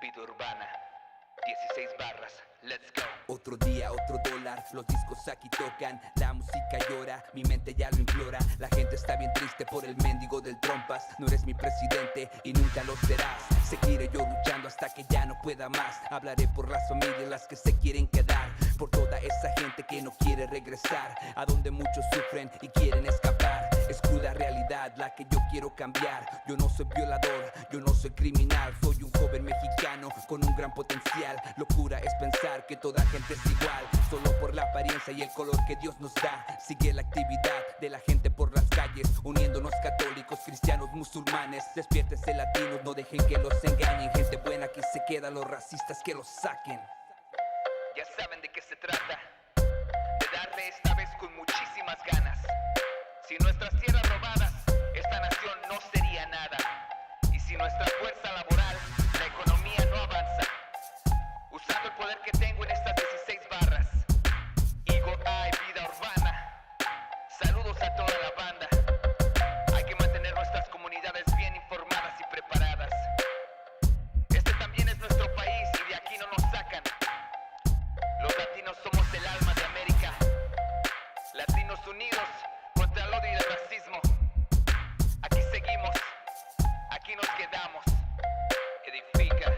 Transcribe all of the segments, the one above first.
Vida urbana, 16 barras, let's go. Otro día, otro dólar, los discos aquí tocan, la música llora, mi mente ya lo implora. La gente está bien triste por el mendigo del trompas. No eres mi presidente y nunca lo serás. Seguiré yo luchando hasta que ya no pueda más. Hablaré por las familias, las que se quieren quedar, por toda esa gente que no quiere regresar, a donde muchos sufren y quieren escapar. Es cruda realidad la que yo quiero cambiar. Yo no soy violador, yo no soy criminal. Soy un joven mexicano con un gran potencial. Locura es pensar que toda gente es igual, solo por la apariencia y el color que Dios nos da. Sigue la actividad de la gente por las calles, uniéndonos católicos, cristianos, musulmanes. Despiértense latinos, no dejen que los engañen. Gente buena aquí se queda, los racistas que los saquen. Ya saben de qué se trata, de darle esta vez con muchísimas ganas. Si nuestras tierras robadas, esta nación no sería nada. Y si nuestra fuerza laboral, la economía no avanza. Usando el poder que tengo en estas 16 barras, digo, hay vida urbana. Saludos a toda la banda. Hay que mantener nuestras comunidades bien informadas y preparadas. Este también es nuestro país y de aquí no nos sacan. Los latinos somos el alma de América. Latinos unidos contra el odio y el racismo. Aquí seguimos, aquí nos quedamos. Edifica.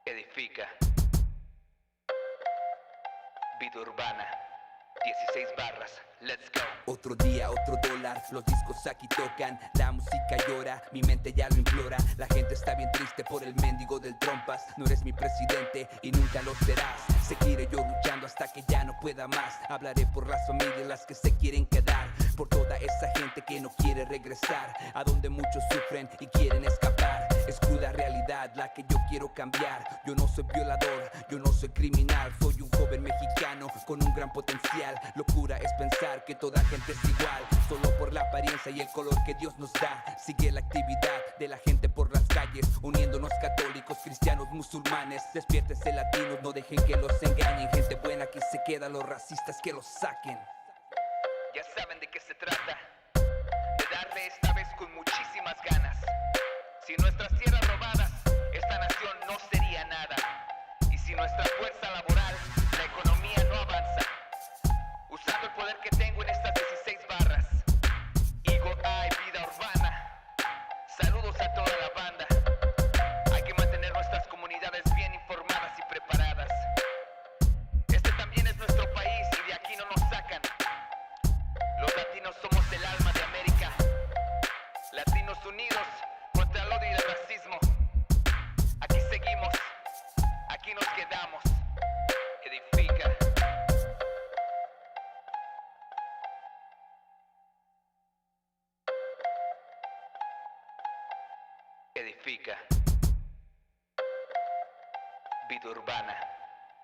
Edifica. Vida urbana, 16 barras, let's go. Otro día, otro dólar, los discos aquí tocan, la música llora, mi mente ya lo implora. La gente está bien triste por el mendigo del trompas. No eres mi presidente y nunca lo serás. Seguiré yo luchando hasta que ya no pueda más. Hablaré por las familias, las que se quieren quedar, por toda esa gente que no quiere regresar, a donde muchos sufren y quieren escapar. Es cruda realidad la que yo quiero cambiar. Yo no soy violador, yo no soy criminal. Soy un joven mexicano con un gran potencial. Locura es pensar que toda gente es igual, solo por la apariencia y el color que Dios nos da. Sigue la actividad de la gente por las calles, uniéndonos católicos, cristianos, musulmanes. Despiértense latinos, no dejen que los engañen. Gente buena aquí se queda, los racistas que los saquen. Ya saben de qué se trata, de darle esta vez con muchísimas ganas. Si nuestras tierras robadas, esta nación no sería nada. Y si nuestra fuerza laboral, la economía no avanza. Usando el poder que tengo en estas 16 barras, digo, hay vida urbana. Saludos a toda la banda. Hay que mantener nuestras comunidades bien informadas y preparadas. Este también es nuestro país y de aquí no nos sacan. Los latinos somos el alma de América. Latinos unidos contra el odio y el racismo. Aquí seguimos, aquí nos quedamos. Edifica. Edifica. Vida urbana,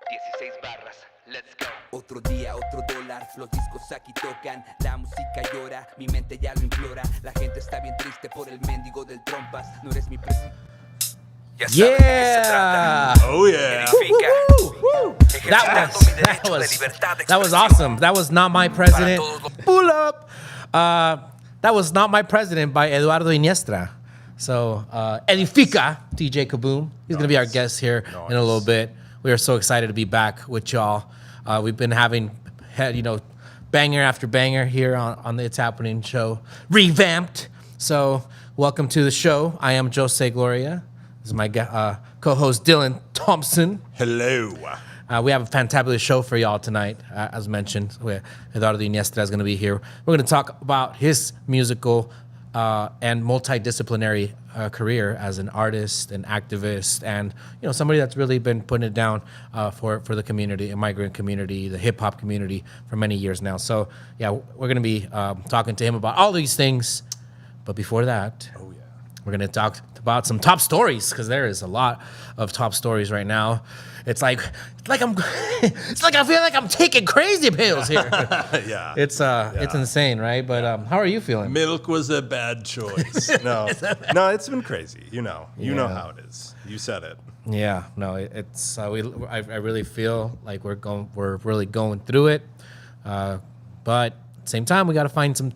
16 barras, let's go. Otro día, otro dólar, los discos aquí tocan, la música llora, mi mente ya lo implora. La gente está bien triste por el mendigo del trompas. No eres mi presidente. Ya saben de qué se trata. Oh yeah. Edifica. That was awesome. That was Not My President. Pull up. That was Not My President by Eduardo Iniestra. So Edifica, DJ Kaboom. He's going to be our guest here in a little bit. We are so excited to be back with y'all. We've been having, banger after banger here on the It's Happening show, revamped. So welcome to the show. I am Jose Gloria. This is my co-host Dylan Thompson. Hello. We have a fantabulous show for y'all tonight, as mentioned. Eduardo Iniestra is going to be here. We're going to talk about his musical and multidisciplinary career as an artist, an activist, and somebody that's really been putting it down for the community, immigrant community, the hip hop community for many years now. So yeah, we're going to be talking to him about all these things. But before that, we're going to talk about some top stories, because there is a lot of top stories right now. It's like I feel like I'm taking crazy pills here. Yeah. It's insane, right? But how are you feeling? Milk was a bad choice. No, it's been crazy. You know how it is. You said it. Yeah, no, it's I really feel like we're really going through it. But at the same time, we got to find some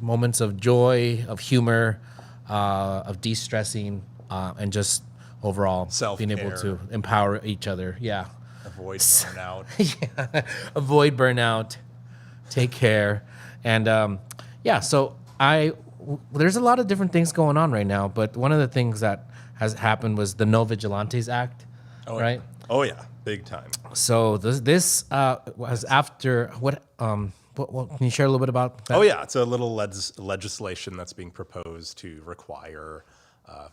moments of joy, of humor, of de-stressing, and just overall self-care. Being able to empower each other. Yeah. Avoid burnout. Yeah. Avoid burnout. Take care. And so there's a lot of different things going on right now, but one of the things that has happened was the No Vigilantes Act, right? Yeah. Oh yeah, big time. So this was after what can you share a little bit about that? Oh yeah, it's a little legislation that's being proposed to require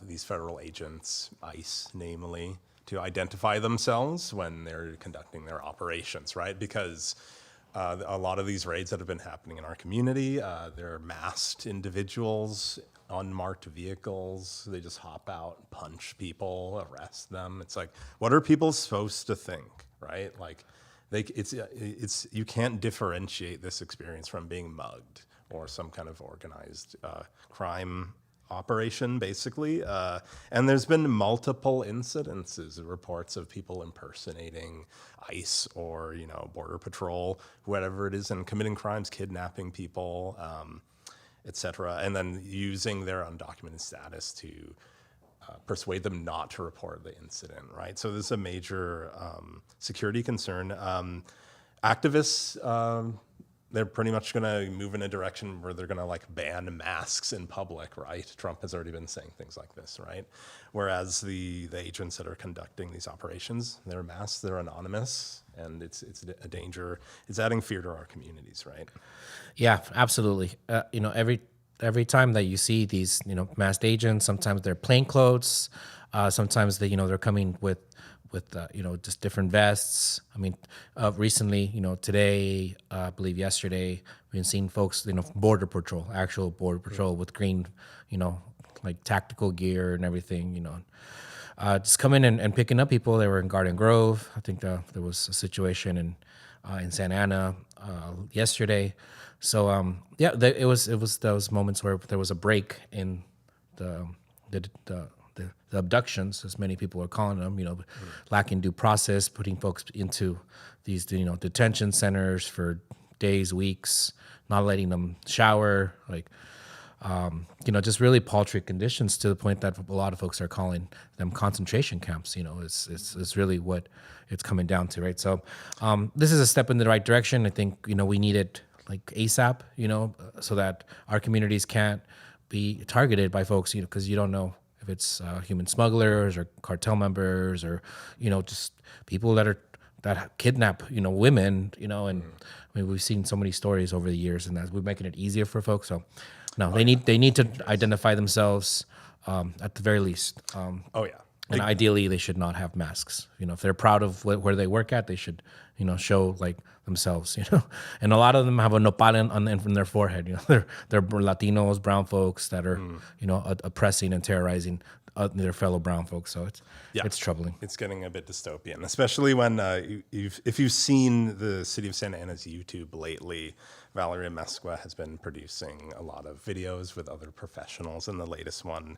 these federal agents, ICE namely, to identify themselves when they're conducting their operations, right? Because a lot of these raids that have been happening in our community, they're masked individuals, unmarked vehicles. They just hop out, punch people, arrest them. It's like, what are people supposed to think, right? Like, it's you can't differentiate this experience from being mugged or some kind of organized crime operation, basically. And there's been multiple incidences, reports of people impersonating ICE or Border Patrol, whatever it is, and committing crimes, kidnapping people, etc., and then using their undocumented status to persuade them not to report the incident, right? So this is a major security concern. Activists, they're pretty much going to move in a direction where they're going to ban masks in public, right? Trump has already been saying things like this, right? Whereas the agents that are conducting these operations, they're masked, they're anonymous, and it's a danger. It's adding fear to our communities, right? Yeah, absolutely. Every time that you see these, masked agents, sometimes they're plainclothes, sometimes they're coming with just different vests. I mean, recently, today, I believe yesterday, we've been seeing folks, Border Patrol, actual Border Patrol with green, tactical gear and everything, just coming and picking up people. They were in Garden Grove. I think there was a situation in Santa Ana yesterday. So it was those moments where there was a break in the abductions, as many people are calling them, lacking due process, putting folks into these, detention centers for days, weeks, not letting them shower, just really paltry conditions, to the point that a lot of folks are calling them concentration camps. It's really what it's coming down to, right? So this is a step in the right direction. I think, we need it ASAP, so that our communities can't be targeted by folks, because you don't know if it's human smugglers or cartel members or, just people that kidnap, women, and I mean, we've seen so many stories over the years, and that we're making it easier for folks. So no, they need to identify themselves at the very least. And ideally, they should not have masks. If they're proud of where they work at, they should, show themselves. And a lot of them have a nopal on their forehead. They're Latinos, brown folks that are, oppressing and terrorizing their fellow brown folks. So it's troubling. It's getting a bit dystopian, especially when if you've seen the city of Santa Ana's YouTube lately. Valeria Mesqua has been producing a lot of videos with other professionals, and the latest one,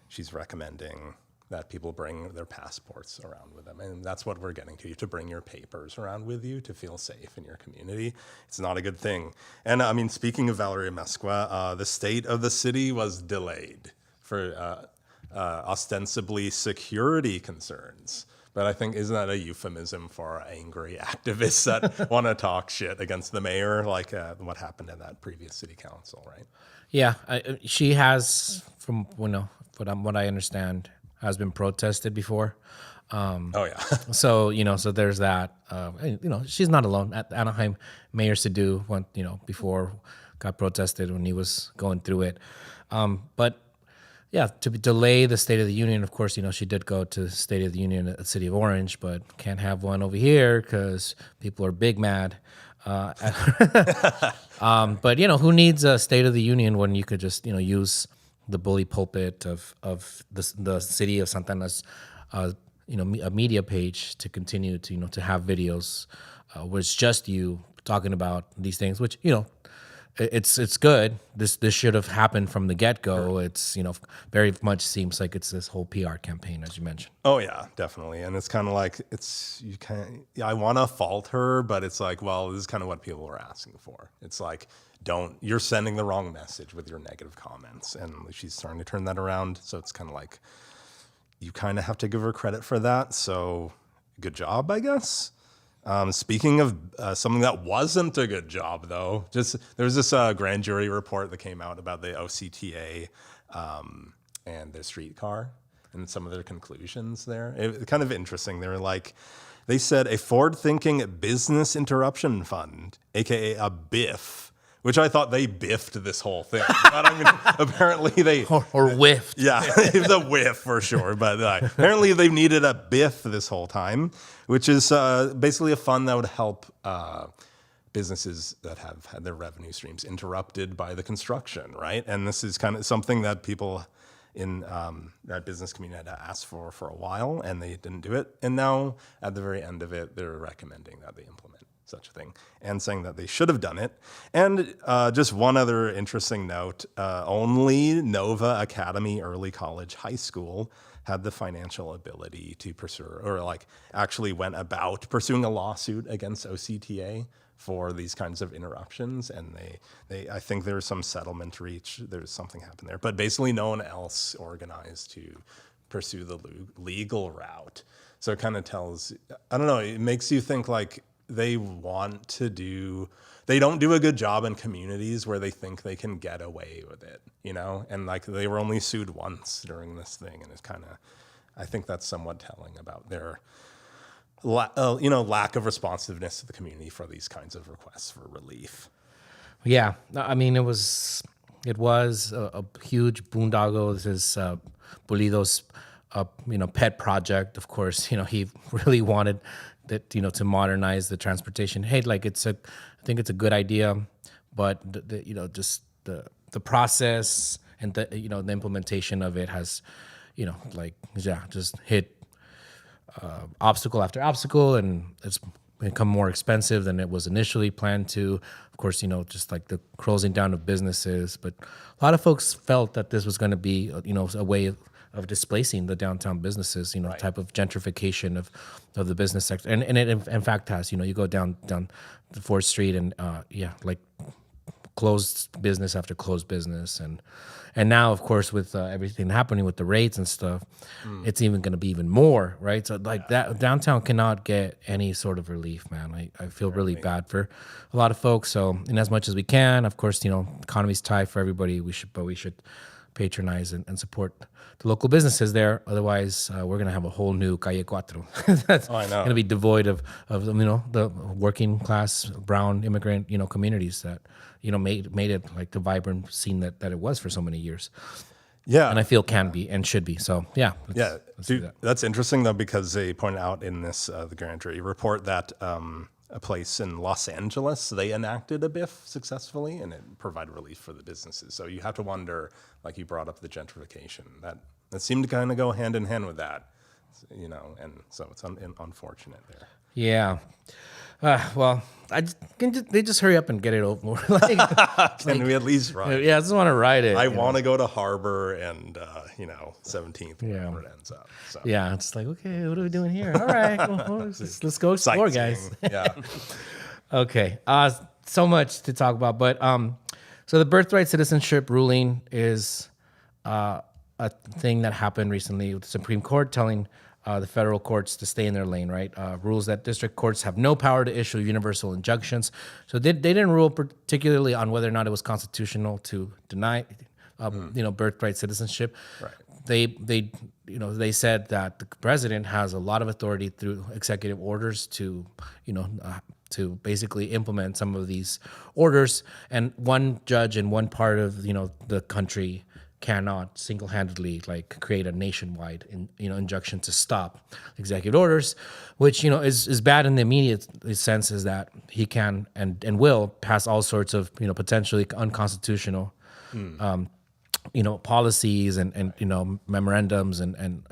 she's recommending that people bring their passports around with them. And that's what we're getting to. You have to bring your papers around with you to feel safe in your community. It's not a good thing. And I mean, speaking of Valeria Mesqua, the state of the city was delayed for ostensibly security concerns. But I think, isn't that a euphemism for angry activists that want to talk shit against the mayor, like what happened in that previous city council, right? Yeah, she has, from what I understand, has been protested before. Oh yeah. So so there's that. She's not alone. At Anaheim, Mayor Sidhu went before got protested when he was going through it. But yeah, to delay the State of the Union, of course, she did go to the State of the Union at the City of Orange, but can't have one over here because people are big mad. But who needs a State of the Union when you could just use the bully pulpit of the city of Santa Ana's a media page to continue to have videos where it's just you talking about these things, which it's good. This should have happened from the get-go. It's very much seems like it's this whole PR campaign, as you mentioned. Oh yeah, definitely. And it's kind of like I want to fault her, but it's like, well, this is kind of what people are asking for. It's like, you're sending the wrong message with your negative comments, and she's starting to turn that around. So it's kind of like you kind of have to give her credit for that. So good job, I guess. Speaking of something that wasn't a good job, though, there was this grand jury report that came out about the OCTA and the streetcar and some of their conclusions there. It's kind of interesting. They said a forward-thinking business interruption fund, aka a BIF, which I thought they biffed this whole thing. But I mean, apparently they... Or whiffed. Yeah, it was a whiff for sure. But apparently they've needed a biff this whole time, which is basically a fund that would help businesses that have had their revenue streams interrupted by the construction, right? And this is kind of something that people in that business community had asked for a while, and they didn't do it. And now, at the very end of it, they're recommending that they implement such a thing and saying that they should have done it. And just one other interesting note, only Nova Academy Early College High School had the financial ability to pursue, or actually went about pursuing a lawsuit against OCTA for these kinds of interruptions. And I think there's some settlement reached. There's something happened there, but basically no one else organized to pursue the legal route. So it kind of tells, I don't know, it makes you think they don't do a good job in communities where they think they can get away with it, and they were only sued once during this thing. And it's I think that's somewhat telling about their lack of responsiveness to the community for these kinds of requests for relief. Yeah, I mean, it was a huge boondoggle. This is Pulido's pet project. Of course, he really wanted that to modernize the transportation. Hey, I think it's a good idea, but just the process and the implementation of it has just hit obstacle after obstacle, and it's become more expensive than it was initially planned to. Of course, just the closing down of businesses, but a lot of folks felt that this was going to be a way of displacing the downtown businesses, right. Type of gentrification of the business sector. And it in fact has, you go down the 4th Street and closed business after closed business. And now, of course, with everything happening with the rates and stuff, it's even going to be even more, right? So that downtown cannot get any sort of relief, man. I feel really bad for a lot of folks. So in as much as we can, of course, economy's tight for everybody. We should patronize and support the local businesses there. Otherwise, we're going to have a whole new Calle Cuatro. That's going to be devoid of the working class brown immigrant communities that made it the vibrant scene that it was for so many years. Yeah, and I feel can be and should be. So let's do that. That's interesting though, because they pointed out in this the grand jury report that a place in Los Angeles, they enacted a BIF successfully, and it provided relief for the businesses. So you have to wonder, like you brought up the gentrification, that seemed to kind of go hand in hand with that. and so it's unfortunate there. Yeah. Well, they just hurry up and get it over. Can we at least ride? Yeah, I just want to ride it. I want to go to Harbor and 17th, Yeah. where it ends up. So. Yeah, it's like, okay, what are we doing here? All right, well, let's go explore, guys. Yeah. Okay, so much to talk about, but so the birthright citizenship ruling is a thing that happened recently with the Supreme Court telling the federal courts to stay in their lane, right? Rules that district courts have no power to issue universal injunctions. So they didn't rule particularly on whether or not it was constitutional to deny, birthright citizenship. Right. They said that the president has a lot of authority through executive orders to basically implement some of these orders, and one judge in one part of the country cannot single-handedly create a nationwide injunction to stop executive orders, which is bad in the immediate sense, is that he can and will pass all sorts of potentially unconstitutional policies and memorandums and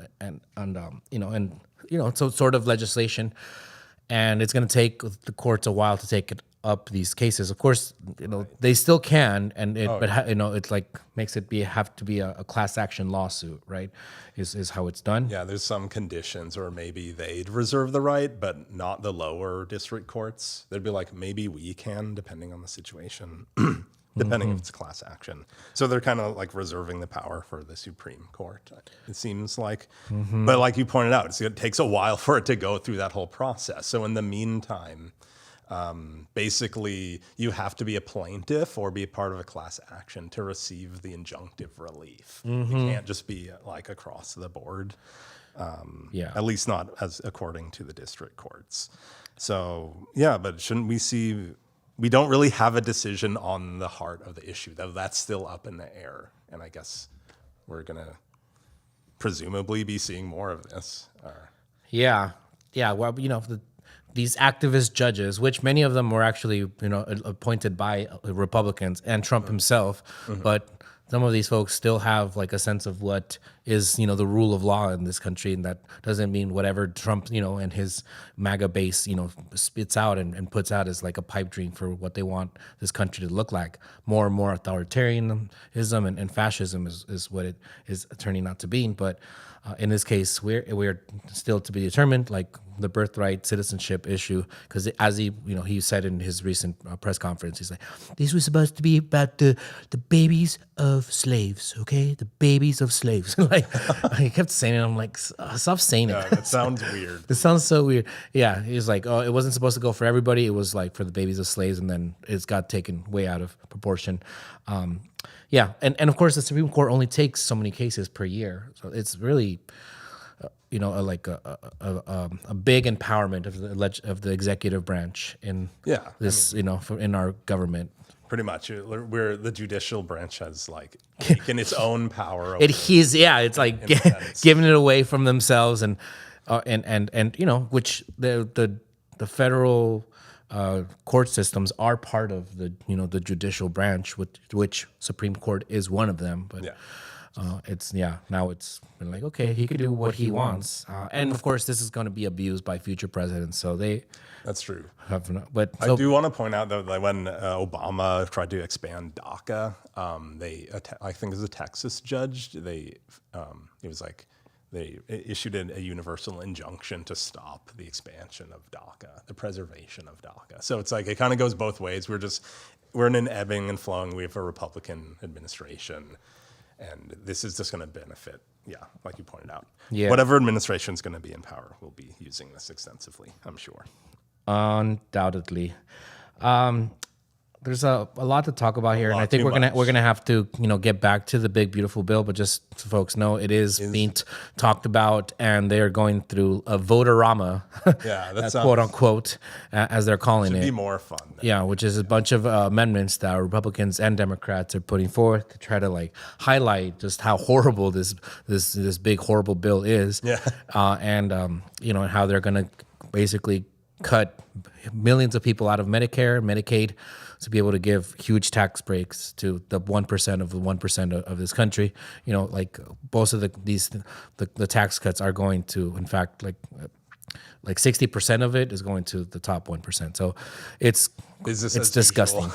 so sort of legislation, and it's going to take the courts a while to take it up these cases. Of course, they still can, and it's makes it have to be a class action lawsuit, right? Is how it's done. Yeah, there's some conditions, or maybe they'd reserve the right, but not the lower district courts. They'd be like, maybe we can, depending on the situation, depending if it's class action. So they're kind of reserving the power for the Supreme Court, it seems like. But like you pointed out, it takes a while for it to go through that whole process. So in the meantime, basically, you have to be a plaintiff or be a part of a class action to receive the injunctive relief. You can't just be across the board. At least not as according to the district courts. So yeah, but shouldn't we see? We don't really have a decision on the heart of the issue, though. That's still up in the air, and I guess we're gonna presumably be seeing more of this. Yeah. Well, these activist judges, which many of them were actually, appointed by Republicans and Trump himself, but some of these folks still have a sense of what is, the rule of law in this country, and that doesn't mean whatever Trump, and his MAGA base, spits out and puts out as a pipe dream for what they want this country to look like. More and more authoritarianism and fascism is what it is turning out to be, but. In this case, we're still to be determined, the birthright citizenship issue, because as he said in his recent press conference, he's like, this was supposed to be about the babies of slaves, okay, the babies of slaves. He kept saying it. I'm like, stop saying it. Yeah, that sounds weird. It sounds so weird. Yeah, he's like, oh, it wasn't supposed to go for everybody. It was for the babies of slaves, and then it's got taken way out of proportion. Yeah, and of course the Supreme Court only takes so many cases per year, so it's really, a big empowerment of the executive branch in this, in our government. Pretty much, where the judicial branch has taken its own power. It's giving it away from themselves, and which the federal. Court systems are part of the the judicial branch, which Supreme Court is one of them. But now it's been okay, he could do what he wants, and of course this is going to be abused by future presidents. So that's true. I do want to point out though that when Obama tried to expand DACA, I think it was a Texas judge. They issued a universal injunction to stop the expansion of DACA, the preservation of DACA. So it's it kind of goes both ways. We're in an ebbing and flowing. We have a Republican administration, and this is just going to benefit. Yeah, like you pointed out. Yeah. Whatever administration is going to be in power will be using this extensively, I'm sure. Undoubtedly. There's a lot to talk about here, and I think we're gonna have to get back to the big beautiful bill. But just so folks know, it is being talked about, and they are going through a votorama, quote unquote, as they're calling it. Should be more fun. Yeah, which is a bunch of amendments that Republicans and Democrats are putting forth to try to highlight just how horrible this big horrible bill is. Yeah, and how they're gonna basically cut millions of people out of Medicare, Medicaid, to be able to give huge tax breaks to the 1% of the 1% of this country. You know, like most of the tax cuts are going to, in fact, like 60% of it is going to the top 1%. So it's disgusting.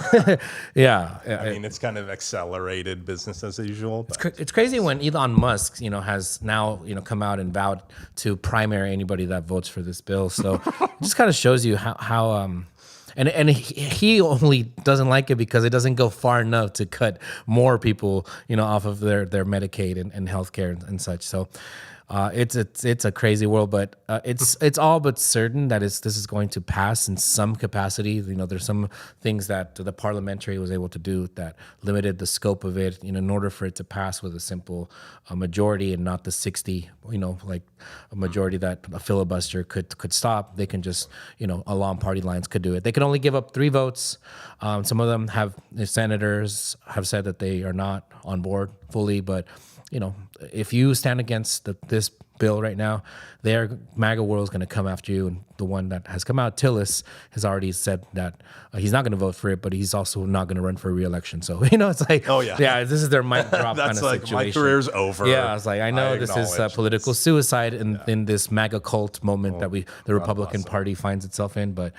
Yeah. I mean, it's kind of accelerated business as usual. But It's crazy when Elon Musk, has now, come out and vowed to primary anybody that votes for this bill. So it just kind of shows you how and he only doesn't like it because it doesn't go far enough to cut more people, off of their Medicaid and healthcare and such. So it's a crazy world, but it's all but certain that this is going to pass in some capacity. There's some things that the parliamentary was able to do that limited the scope of it. In order for it to pass with a simple majority and not the 60, like a majority that a filibuster could stop. They can just, along party lines could do it. They can only give up 3 votes. Some of them senators have said that they are not on board fully, but if you stand against this bill right now, MAGA world is going to come after you. And the one that has come out, Tillis, has already said that he's not going to vote for it, but he's also not going to run for re-election. So, it's like, oh yeah, this is their mic drop kind of like, situation. My career's over. Yeah, I was like, I know this is political suicide in this MAGA cult moment that the Republican Party finds itself in. But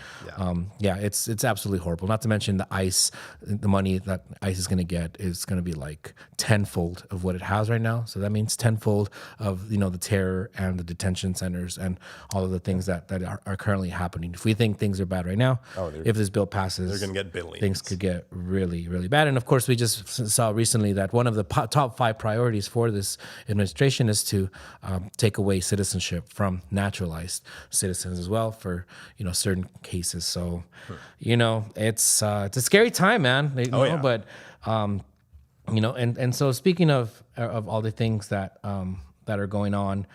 it's absolutely horrible. Not to mention the money that ICE is going to get is going to be like tenfold of what it has right now. So that means tenfold of the terror and the detention centers and all of the things that are currently happening. If we think things are bad right now, if this bill passes, they're going to get billions. Things could get really, really bad. And of course, we just saw recently that one of the top 5 priorities for this administration is to take away citizenship from naturalized citizens as well for certain cases. So, it's a scary time, man. But and so speaking of all the things that are going on,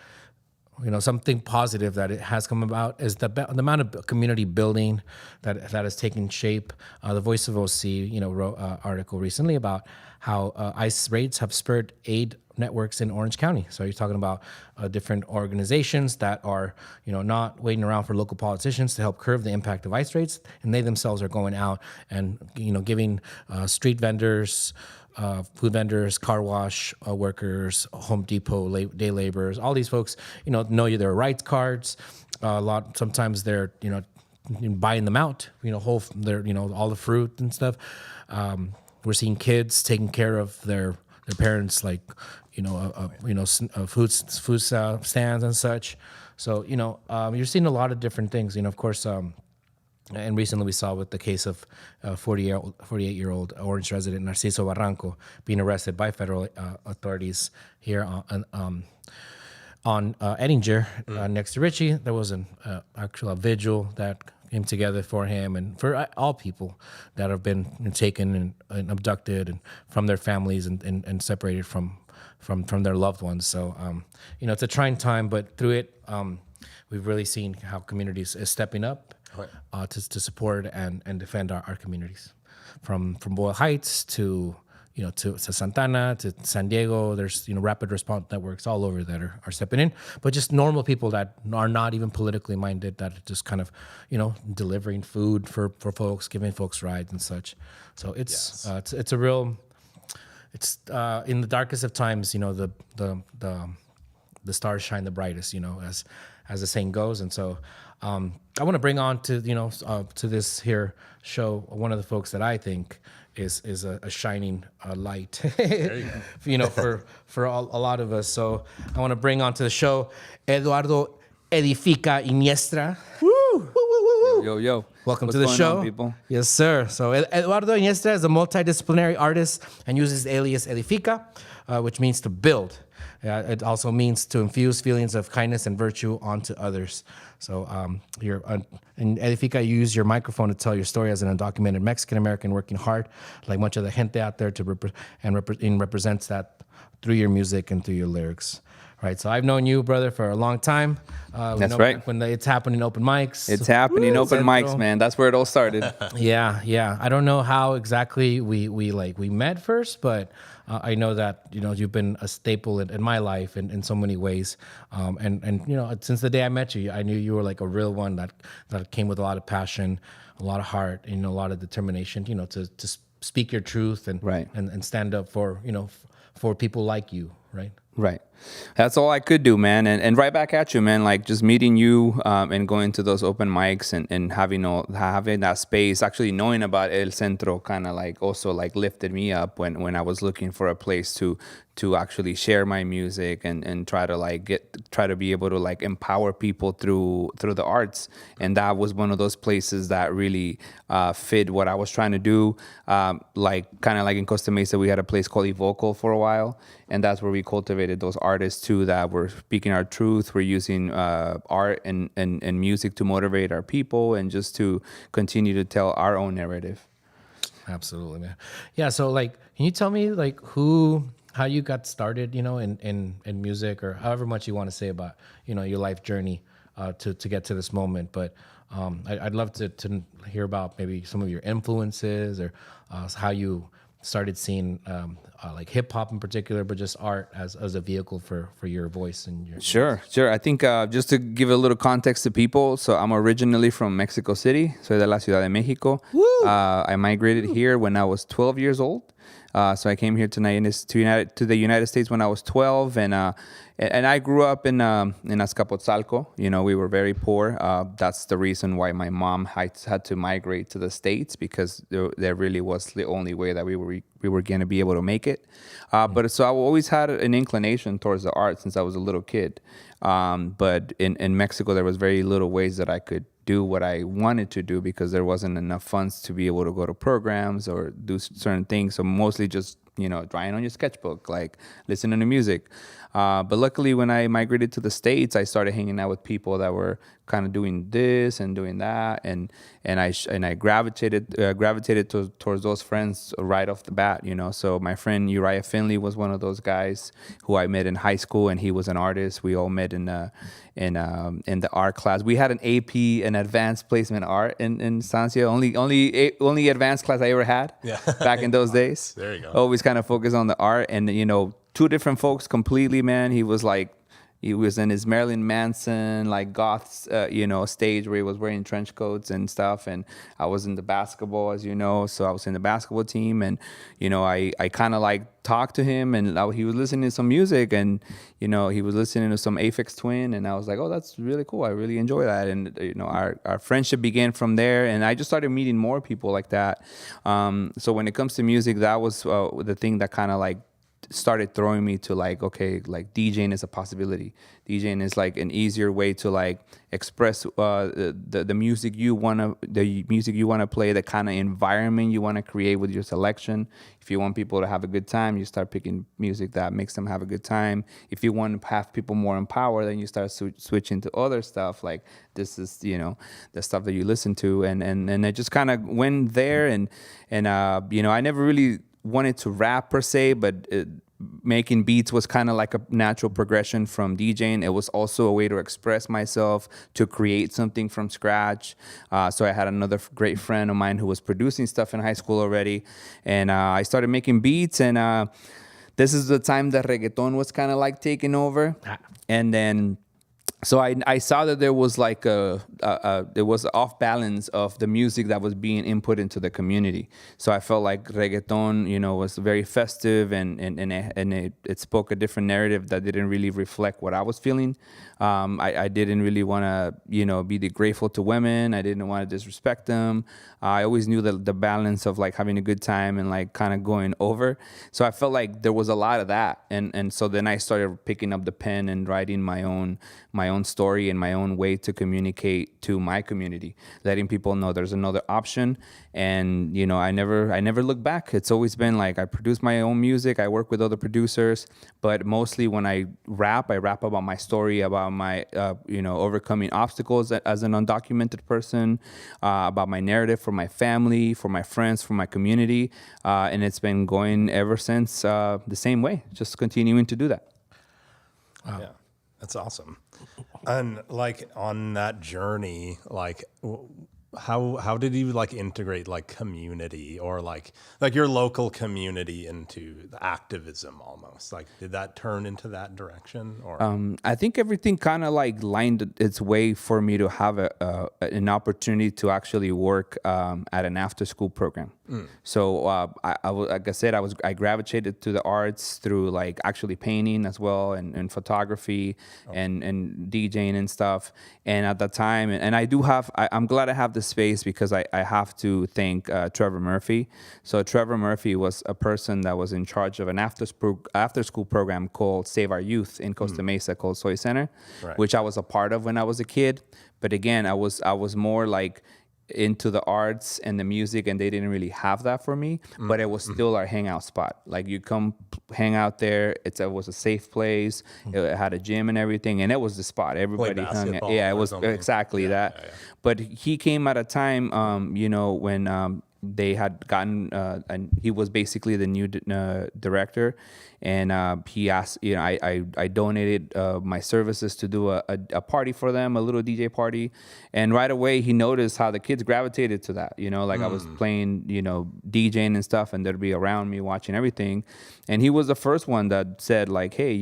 something positive that it has come about is the amount of community building that has taken shape. The Voice of OC, wrote an article recently about how ICE raids have spurred aid networks in Orange County. So you're talking about different organizations that are, not waiting around for local politicians to help curb the impact of ICE raids, and they themselves are going out and, giving street vendors, food vendors, car wash workers, Home Depot day laborers, all these folks, know their rights cards. Sometimes they're buying them out. All the fruit and stuff. We're seeing kids taking care of their parents, like food stands and such. So you're seeing a lot of different things. Of course. And recently we saw with the case of 48-year-old Orange resident Narciso Barranco being arrested by federal authorities here on Edinger next to Richie. There was an actual vigil that came together for him and for all people that have been taken and abducted and from their families and separated from their loved ones. So, it's a trying time, but through it, we've really seen how communities is stepping up to support and defend our communities, from Boyle Heights to Santana to San Diego. There's rapid response networks all over that are stepping in, but just normal people that are not even politically minded, that are just kind of delivering food for folks, giving folks rides and such. So it's a real, it's in the darkest of times, the stars shine the brightest, as the saying goes. And so I want to bring on to to this here show one of the folks that I think is a shining light, for a lot of us. So I want to bring on to the show Eduardo Edifica Iniestra. Woo! Yo. Welcome What's to the going show. on, people? Yes, sir. So Eduardo Iniestra is a multidisciplinary artist and uses the alias Edifica, which means to build. It also means to infuse feelings of kindness and virtue onto others. So in Edifica, you use your microphone to tell your story as an undocumented Mexican-American working hard, like much of the gente out there, represents that through your music and through your lyrics. Right, so I've known you, brother, for a long time. That's right. When It's Happening open mics. It's happening open mics, man. That's where it all started. Yeah. I don't know how exactly we met first, but I know that, you've been a staple in my life in so many ways. And since the day I met you, I knew you were like a real one that came with a lot of passion, a lot of heart, and a lot of determination, to speak your truth and, Right. and stand up for, for people like you, right? Right. That's all I could do, man. And right back at you, man. Like just meeting you and going to those open mics and having that space, actually knowing about El Centro kind of like also like lifted me up when I was looking for a place to actually share my music and try to be able to like empower people through the arts. And that was one of those places that really fit what I was trying to do. Like kind of like in Costa Mesa, we had a place called Evocal for a while. And that's where we cultivated those artists too that were speaking our truth. We're using art and music to motivate our people and just to continue to tell our own narrative. Absolutely, man. Yeah. So like, can you tell me like how you got started, in music, or however much you want to say about, your life journey to get to this moment. But I'd love to hear about maybe some of your influences or how you started seeing like hip hop in particular, but just art as a vehicle for your voice and your. Sure. I think just to give a little context to people, so I'm originally from Mexico City. Soy de la Ciudad de Mexico. I migrated here when I was 12 years old. So I came here to the United States when I was 12, and I grew up in Azcapotzalco. We were very poor. That's the reason why my mom had to migrate to the States, because there really was the only way that we were going to be able to make it. But so I always had an inclination towards the arts since I was a little kid. But in Mexico, there was very little ways that I could do what I wanted to do because there wasn't enough funds to be able to go to programs or do certain things. So mostly just, drawing on your sketchbook, like listening to music. But luckily, when I migrated to the States, I started hanging out with people that were kind of doing this and doing that, and I gravitated towards those friends right off the bat. So my friend Uriah Finley was one of those guys who I met in high school, and he was an artist. We all met in the art class. We had an AP, an advanced placement art in Estancia. Only advanced class I ever had. Yeah. Back in those days. There you go. Always kind of focused on the art, and two different folks completely, man. He was in his Marilyn Manson like goth stage where he was wearing trench coats and stuff, and I was in the basketball, as you know, so I was in the basketball team, and I kind of like talked to him, and he was listening to some music, and he was listening to some Aphex Twin, and I was like, oh, that's really cool, I really enjoy that. And our friendship began from there, and I just started meeting more people like that. So when it comes to music, that was the thing that kind of like started throwing me to like, okay, like DJing is a possibility. DJing is like an easier way to like express the music you wanna play, the kind of environment you wanna create with your selection. If you want people to have a good time, you start picking music that makes them have a good time. If you want to have people more empowered, then you start switching to other stuff. Like this is the stuff that you listen to, and I just kind of went there, and I never really wanted to rap per se, but making beats was kind of like a natural progression from DJing. It was also a way to express myself, to create something from scratch. So I had another great friend of mine who was producing stuff in high school already, and I started making beats, and this is the time that reggaeton was kind of like taking over. And then so I saw that there was like there was off balance of the music that was being input into the community. So I felt like reggaeton, was very festive, and it spoke a different narrative that didn't really reflect what I was feeling. I didn't really want to, be grateful to women. I didn't want to disrespect them. I always knew the balance of like having a good time and like kind of going over. So I felt like there was a lot of that, and so then I started picking up the pen and writing my own story and my own way to communicate to my community, letting people know there's another option. And I never look back. It's always been like I produce my own music, I work with other producers, but mostly when I rap about my story, about my overcoming obstacles as an undocumented person, about my narrative for my family, for my friends, for my community, and it's been going ever since the same way, just continuing to do that. Wow. Yeah, that's awesome. And like on that journey, like how did you like integrate like community or like your local community into the activism almost? Like, did that turn into that direction? Or I think everything kind of like lined its way for me to have an opportunity to actually work at an after school program. So like I said, I gravitated to the arts through like actually painting as well, and photography and DJing and stuff. And at that time, and I do have, I'm glad I have the space because I have to thank Trevor Murphy. So Trevor Murphy was a person that was in charge of an after school program called Save Our Youth in Costa Mesa called Soy Center, which I was a part of when I was a kid. But again, I was more like into the arts and the music, and they didn't really have that for me, but it was still our hangout spot. Like, you come hang out there. It was a safe place. It had a gym and everything, and it was the spot. Everybody hung. Yeah, it was exactly that. Yeah. But he came at a time, when they had gotten, and he was basically the new director, and he asked, I donated my services to do a party for them, a little DJ party, and right away he noticed how the kids gravitated to that. I was playing, DJing and stuff, and they'd be around me watching everything, and he was the first one that said like, hey,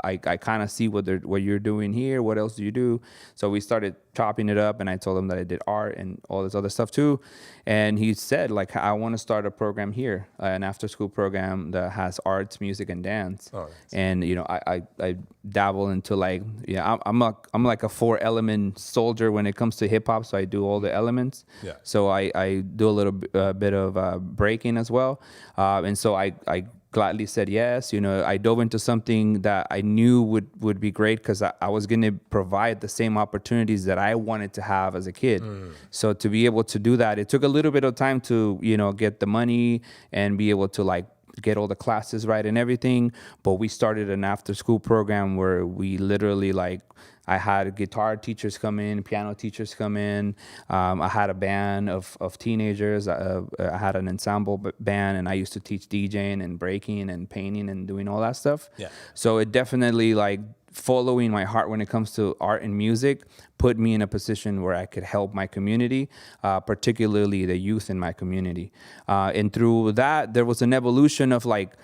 I kind of see what you're doing here. What else do you do? So we started chopping it up, and I told him that I did art and all this other stuff too, and he said like, I want to start a program here, an after school program that has arts, music, and dance. And I dabble into like, I'm like a 4-element soldier when it comes to hip hop, so I do all the elements. So I do a little bit of breaking as well, and so I gladly said yes. I dove into something that I knew would be great because I was going to provide the same opportunities that I wanted to have as a kid. So to be able to do that, it took a little bit of time to, get the money and be able to like get all the classes right and everything. But we started an after school program where we literally like, I had guitar teachers come in, piano teachers come in. I had a band of teenagers. I had an ensemble band, and I used to teach DJing and breaking and painting and doing all that stuff. So it definitely like following my heart when it comes to art and music put me in a position where I could help my community, particularly the youth in my community. And through that, there was an evolution of like,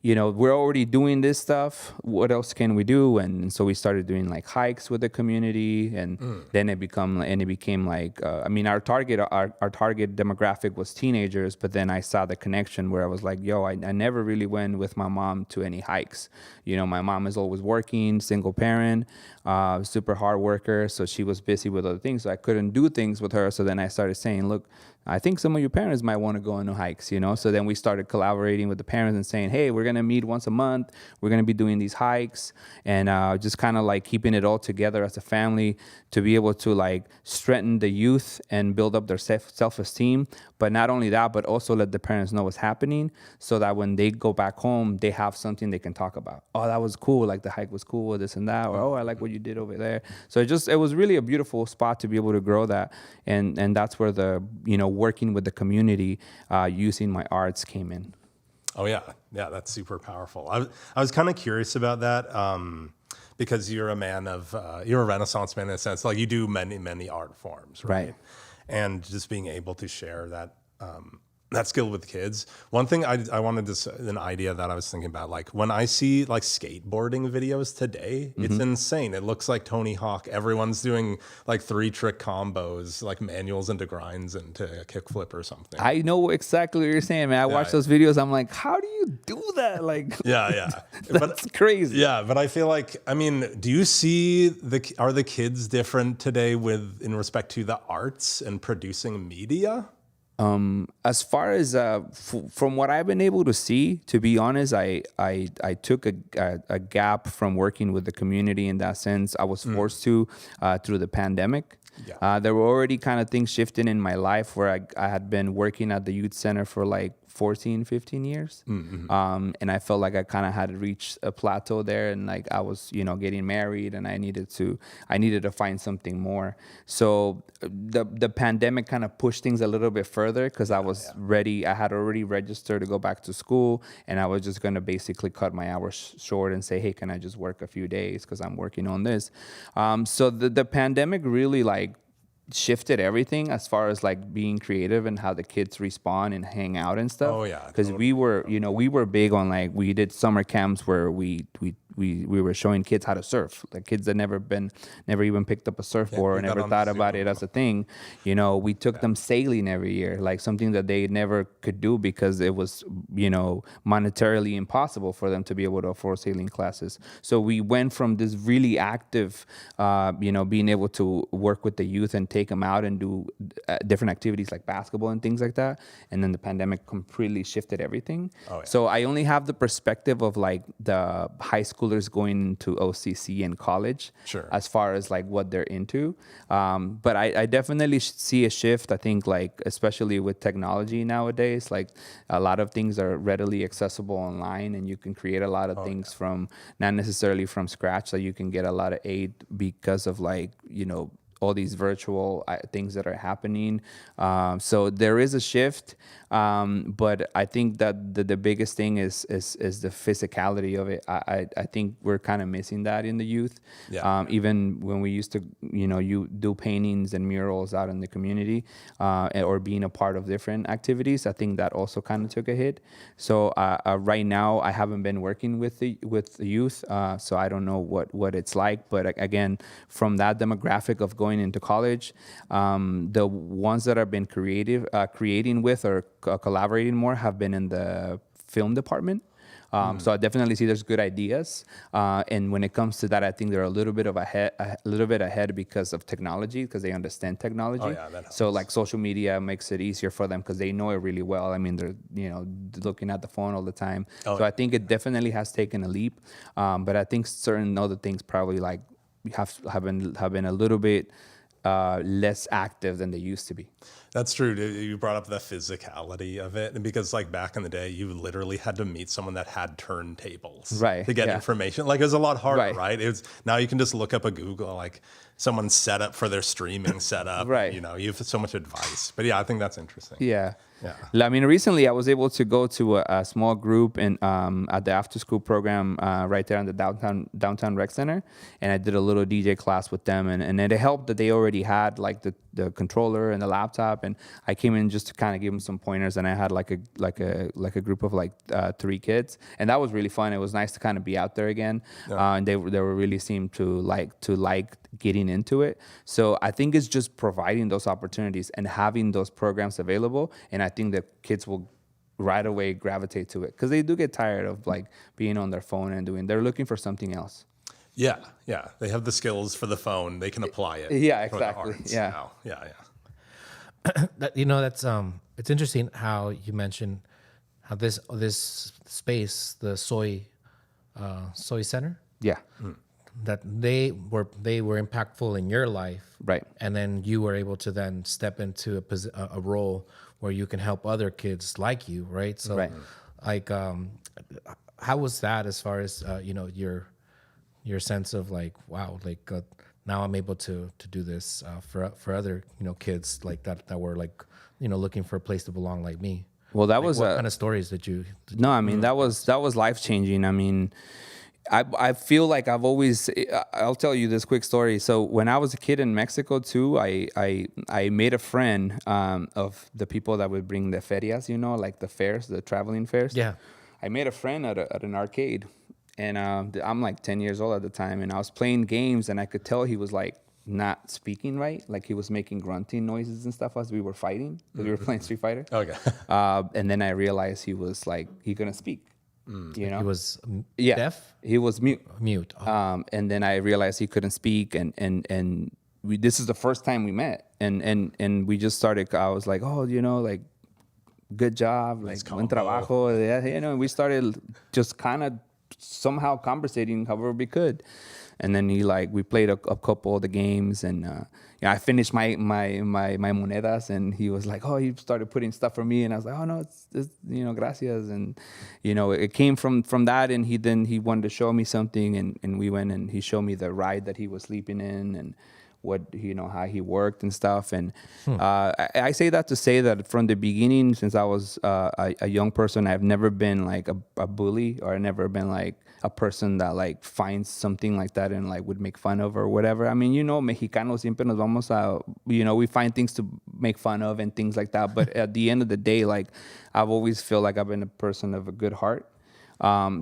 we're already doing this stuff. What else can we do? And so we started doing like hikes with the community, and then it became like, our target demographic was teenagers, but then I saw the connection where I was like, I never really went with my mom to any hikes. My mom is always working, single parent, super hard worker. So she was busy with other things. So I couldn't do things with her. So then I started saying, look, I think some of your parents might want to go on hikes, So then we started collaborating with the parents and saying, hey, we're going to meet once a month. We're going to be doing these hikes, and just kind of like keeping it all together as a family to be able to like strengthen the youth and build up their self-esteem. But not only that, but also let the parents know what's happening so that when they go back home, they have something they can talk about. Oh, that was cool. Like the hike was cool, this and that. Or, oh, I like what you did over there. So it was really a beautiful spot to be able to grow that. And that's where the, working with the community, using my arts came in. Oh yeah, that's super powerful. I was kind of curious about that because you're a man of you're a Renaissance man in a sense. Like you do many art forms, right? And just being able to share that that skill with kids. One thing I wanted to an idea that I was thinking about, like when I see like skateboarding videos today, it's insane. It looks like Tony Hawk. Everyone's doing like 3-trick combos, like manuals into grinds into a kickflip or something. I know exactly what you're saying, man. I watch those videos. I'm like, how do you do that? Like, that's crazy. Yeah, but I feel like, do you see are the kids different today in respect to the arts and producing media? As far as from what I've been able to see, to be honest, I took a gap from working with the community in that sense. I was forced to through the pandemic. There were already kind of things shifting in my life where I had been working at the youth center for like 14, 15 years. And I felt like I kind of had reached a plateau there, and like I was, getting married, and I needed to find something more. So the pandemic kind of pushed things a little bit further because I was ready. I had already registered to go back to school, and I was just going to basically cut my hours short and say, hey, can I just work a few days because I'm working on this? So the pandemic really like shifted everything as far as like being creative and how the kids respond and hang out and stuff. Oh, yeah, Because we were, we were big on like, we did summer camps where we were showing kids how to surf. Like kids that never even picked up a surfboard, we got never on thought the about it as a thing. We took them sailing every year, like something that they never could do because it was, monetarily impossible for them to be able to afford sailing classes. So we went from this really active, being able to work with the youth and take them out and do different activities like basketball and things like that. And then the pandemic completely shifted everything. Oh, yeah. So I only have the perspective of like the high schoolers going to OCC and college, Sure. as far as like what they're into. But I definitely see a shift. I think like, especially with technology nowadays, like a lot of things are readily accessible online and you can create a lot of things from not necessarily from scratch. So you can get a lot of aid because of like, all these virtual things that are happening. So there is a shift, but I think that the biggest thing is the physicality of it. I think we're kind of missing that in the youth. Yeah. Even when we used to, you do paintings and murals out in the community, or being a part of different activities, I think that also kind of took a hit. So right now, I haven't been working with the youth, so I don't know what it's like. But again, from that demographic of going into college, the ones that have been creating with or collaborating more have been in the film department. So I definitely see there's good ideas, and when it comes to that, I think they're a little bit ahead because of technology, because they understand technology. Oh, yeah, that helps. So like social media makes it easier for them because they know it really well. I mean, they're looking at the phone all the time. Oh, so I think it definitely has taken a leap, but I think certain other things probably like have been a little bit less active than they used to be. That's true. You brought up the physicality of it, and because like back in the day, you literally had to meet someone that had turntables, Right, to get yeah. information. Like it was a lot harder, Right. right? It was, now you can just look up a Google, like someone's setup for their streaming setup. Right. You have so much advice. But yeah, I think that's interesting. Yeah. Yeah. I mean, recently I was able to go to a small group at the after school program right there in the downtown rec center, and I did a little DJ class with them, and it helped that they already had like the controller and the laptop, and I came in just to kind of give them some pointers, and I had like a group of like 3 kids, and that was really fun. It was nice to kind of be out there again, and they were really seemed to like getting into it. So I think it's just providing those opportunities and having those programs available, and I think that kids will right away gravitate to it because they do get tired of like being on their phone and they're looking for something else. Yeah. They have the skills for the phone. They can apply it. Yeah, for the exactly. arts Yeah. now. Yeah. That's it's interesting how you mentioned how this space, the soy center, Yeah. that they were impactful in your life, Right. And then you were able to then step into a role where you can help other kids like you, right? So, Right. like, how was that as far as your sense of like, wow, like now I'm able to do this for other kids like that were like looking for a place to belong like me. Well, that Like, was what kind of stories did you? No, I mean that was life changing. I mean, I feel like I've always. I'll tell you this quick story. So when I was a kid in Mexico too, I made a friend of the people that would bring the ferias, like the fairs, the traveling fairs. Yeah. I made a friend at an arcade, and I'm like 10 years old at the time, and I was playing games, and I could tell he was like not speaking right, like he was making grunting noises and stuff as we were fighting, because we were playing Street Fighter. Okay. And then I realized he was like he couldn't speak. He was deaf, He was mute. mute. And then I realized he couldn't speak, and this is the first time we met, and we just started. I was like, oh, like, good job, like, buen trabajo, yeah, and we started just kind of somehow conversating however we could, and then we played a couple of the games, and I finished my monedas, and he was like, oh, he started putting stuff for me, and I was like, oh no, it's gracias, and it came from that, and he wanted to show me something, and we went and he showed me the ride that he was sleeping in, and what how he worked and stuff, and I say that to say that from the beginning, since I was a young person, I've never been like a bully, or I've never been like a person that like finds something like that and like would make fun of or whatever. I mean, you know, Mexicanos siempre nos vamos a, you know, we find things to make fun of and things like that. But at the end of the day, like I've always feel like I've been a person of a good heart.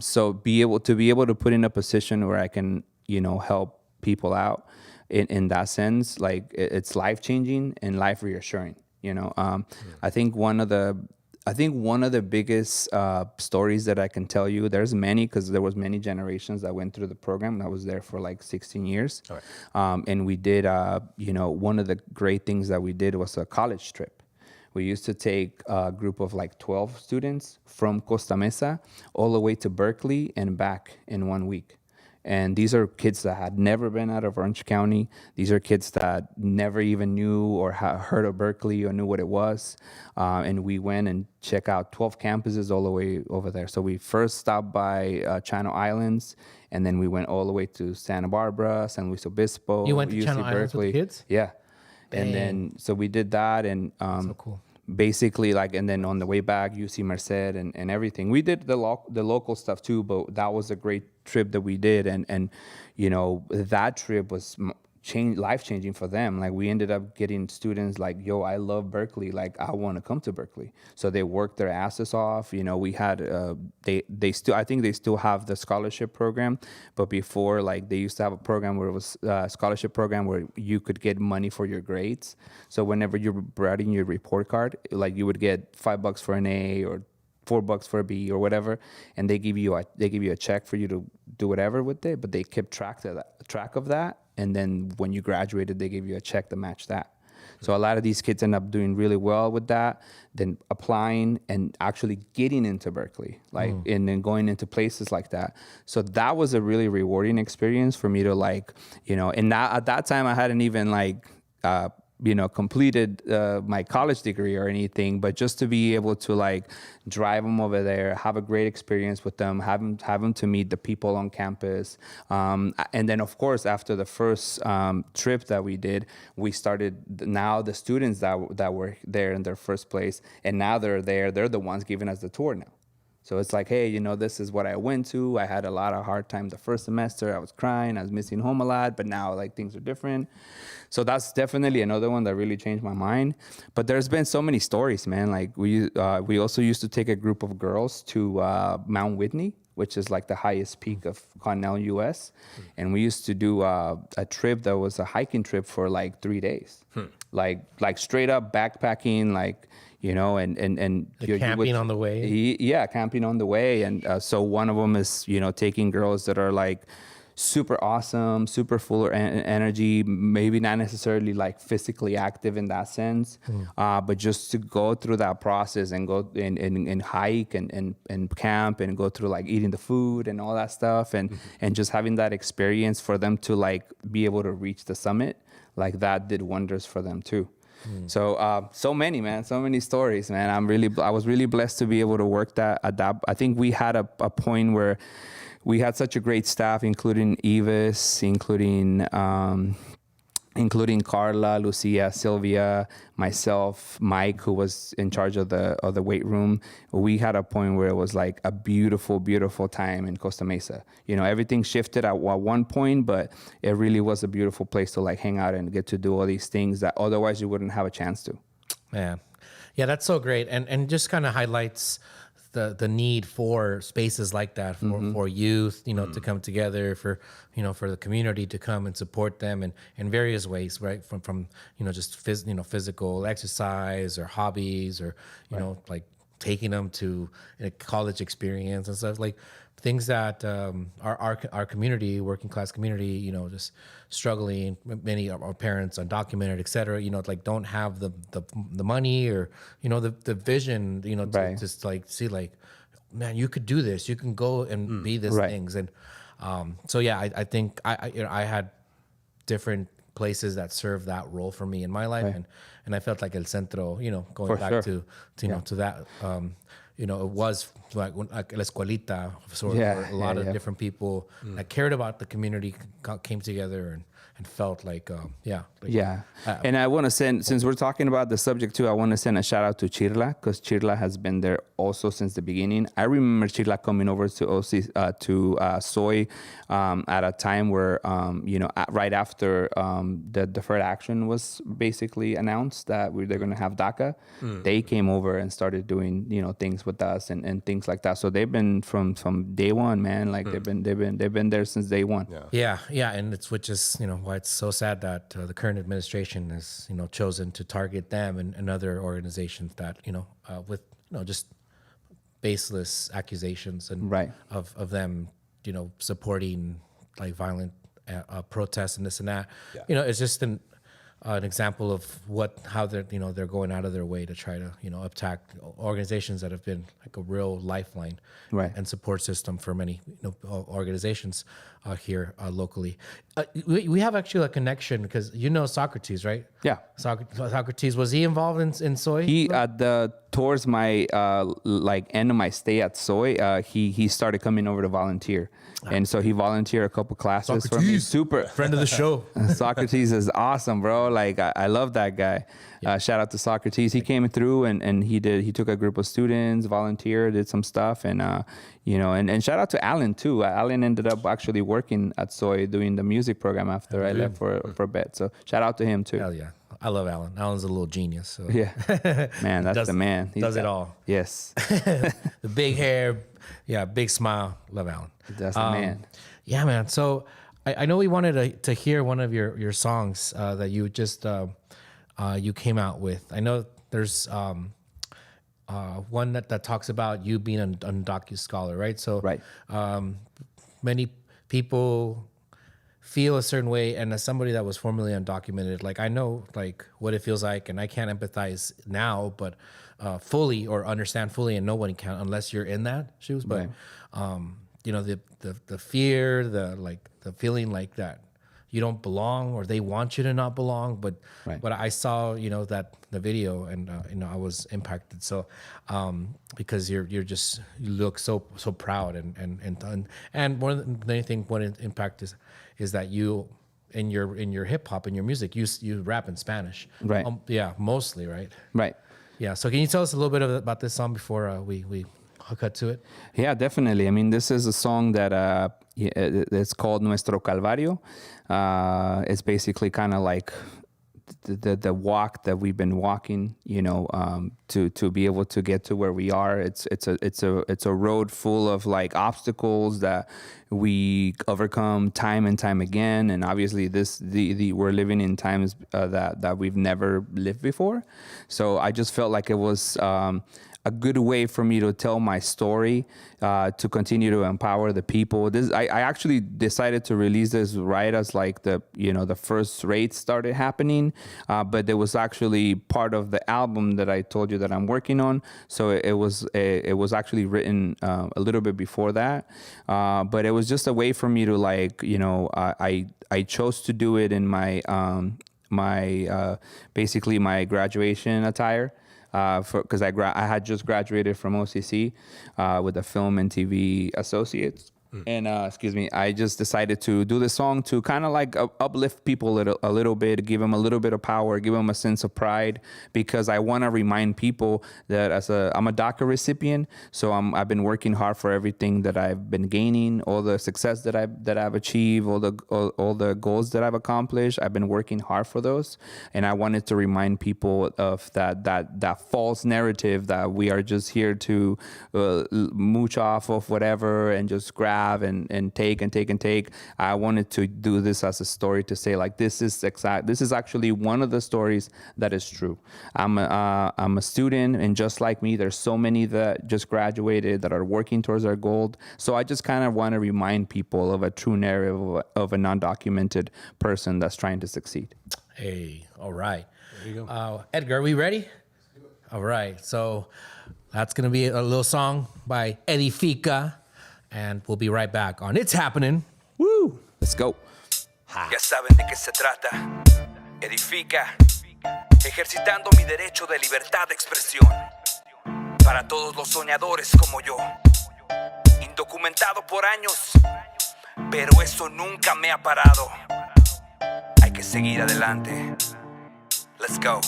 So be able to put in a position where I can, you know, help people out in that sense, like it's life changing and life reassuring. You know, I think one of the biggest stories that I can tell you, there's many, because there was many generations that went through the program. I was there for like 16 years. Right. And we did, you know, one of the great things that we did was a college trip. We used to take a group of like 12 students from Costa Mesa all the way to Berkeley and back in 1 week. And these are kids that had never been out of Orange County. These are kids that never even knew or heard of Berkeley or knew what it was. And we went and checked out 12 campuses all the way over there. So we first stopped by Channel Islands, and then we went all the way to Santa Barbara, San Luis Obispo, You went to UC Channel Islands with the kids? Yeah. Dang. And then, so we did that, and So cool. basically, like, and then on the way back, UC Merced and everything. We did the local stuff too, but that was a great trip that we did, and you know, that trip was life changing for them. Like, we ended up getting students like, yo, I love Berkeley, like I want to come to Berkeley. So they worked their asses off. You know, we had they still, I think they still have the scholarship program, but before, like, they used to have a program where it was a scholarship program where you could get money for your grades. So whenever you're writing your report card, like, you would get $5 for an A or $4 for a B or whatever, and they give you a check for you to do whatever with it. But they kept track of that, and then when you graduated, they gave you a check to match that. So a lot of these kids end up doing really well with that, then applying and actually getting into Berkeley, like, and then going into places like that. So that was a really rewarding experience for me to, like, you know, and at that time I hadn't even like, you know, completed my college degree or anything, but just to be able to like drive them over there, have a great experience with them, have them to meet the people on campus. And then of course, after the first trip that we did, we started now the students that were there in their first place, and now they're the ones giving us the tour now. So it's like, hey, you know, this is what I went to. I had a lot of hard time the first semester. I was crying. I was missing home a lot. But now, like, things are different. So that's definitely another one that really changed my mind. But there's been so many stories, man. Like, we also used to take a group of girls to Mount Whitney, which is like the highest peak of Continental U.S. And we used to do a trip that was a hiking trip for like 3 days. Like straight up backpacking, like, you know, and camping on the way. Yeah, camping on the way. And so one of them is, you know, taking girls that are like super awesome, super full of energy, maybe not necessarily like physically active in that sense, but just to go through that process and go and hike and camp and go through like eating the food and all that stuff, and just having that experience for them to like be able to reach the summit, like that did wonders for them too. So so many stories, man. I was really blessed to be able to work that. I think we had a point where we had such a great staff, including Evis, including Carla, Lucia, Sylvia, myself, Mike, who was in charge of the weight room. We had a point where it was like a beautiful, beautiful time in Costa Mesa. You know, everything shifted at one point, but it really was a beautiful place to like hang out and get to do all these things that otherwise you wouldn't have a chance to. Man, yeah, that's so great, and just kind of highlights the need for spaces like that for youth, you know, to come together, for, you know, for the community to come and support them in various ways, right? From you know, just physical exercise or hobbies, or, you know, like taking them to a college experience and stuff, like things that our community, working class community, you know, just struggling. Many of our parents, undocumented, et cetera, you know, like don't have the money or, you know, the vision, you know, to just like see like, man, you could do this, you can go and be these things. And so yeah, I think I had different places that served that role for me in my life, and I felt like El Centro, you know, going back to you know, to that. You know, it was like La Escuelita, sort of, where a lot of different people that cared about the community came together and felt like Yeah. And I want to send, since we're talking about the subject too, I want to send a shout out to Chirla, because Chirla has been there also since the beginning. I remember Chirla coming over to Soy at a time where, right after the deferred action was basically announced that they're going to have DACA, they came over and started doing, things with us and things like that. So they've been from day one, man. Like they've been there since day one. Yeah, and which is why it's so sad that the current administration has chosen to target them and other organizations that with just baseless accusations and of them supporting like violent protests and this and that. It's just an example of how they're going out of their way to try to attack organizations that have been like a real lifeline and support system for many organizations here locally. We have actually a connection because Socrates, right? Yeah. Socrates, was he involved in Soy? He towards my end of my stay at Soy, he started coming over to volunteer, and so he volunteered a couple classes for me. Super friend of the show. Socrates is awesome, bro. Like I love that guy. Shout out to Socrates. He came through and he took a group of students, volunteered, did some stuff, and and shout out to Alan too. Alan ended up actually working at Soy doing the music program after I left for a bit. So shout out to him too. Hell yeah. I love Alan. Alan's a little genius. So. Yeah, man, that's the man. He does it all. Yes. The big hair, big smile. Love Alan. That's the man. Yeah, man. So I know we wanted to hear one of your songs that you just you came out with. I know there's one that talks about you being an undocumented scholar, right? So many people feel a certain way, and as somebody that was formerly undocumented, like I know like what it feels like, and I can't empathize now, but fully or understand fully, and nobody can unless you're in that shoes. But the fear, the feeling like that you don't belong, or they want you to not belong. But I saw that the video, and I was impacted. So because you look so proud and more than anything, what impact is that you in your hip hop and your music, you rap in Spanish, right? Mostly, right? Right. Yeah. So can you tell us a little bit about this song before we cut to it? Yeah, definitely. I mean, this is a song that it's called Nuestro Calvario. It's basically kind of like the walk that we've been walking, to be able to get to where we are. It's a road full of like obstacles that we overcome time and time again. And obviously we're living in times that we've never lived before. So I just felt like it was a good way for me to tell my story, to continue to empower the people. I actually decided to release this right as like the first raids started happening, but it was actually part of the album that I told you that I'm working on. So it was actually written a little bit before that, but it was just a way for me to I chose to do it in my basically my graduation attire. Because I had just graduated from OCC with a film and TV associates. And I just decided to do this song to kind of like uplift people a little bit, give them a little bit of power, give them a sense of pride, because I want to remind people that I'm a DACA recipient, so I've been working hard for everything that I've been gaining, all the success that I've achieved, all the goals that I've accomplished. I've been working hard for those, and I wanted to remind people of that false narrative that we are just here to mooch off of whatever and just grab and take. I wanted to do this as a story to say like this is actually one of the stories that is true. I'm a student, and just like me, there's so many that just graduated that are working towards their goal. So I just kind of want to remind people of a true narrative of a non-documented person that's trying to succeed. Hey, all right. There you go. Edgar, are we ready? All right. So that's gonna be a little song by Edifica. And we'll be right back on It's Happening. Woo! Let's go. Ya saben de qué se trata. Edifica. Ejercitando mi derecho de libertad de expresión. Para todos los soñadores como yo. Indocumentado por años. Pero eso nunca me ha parado. seguir adelante. Let's go.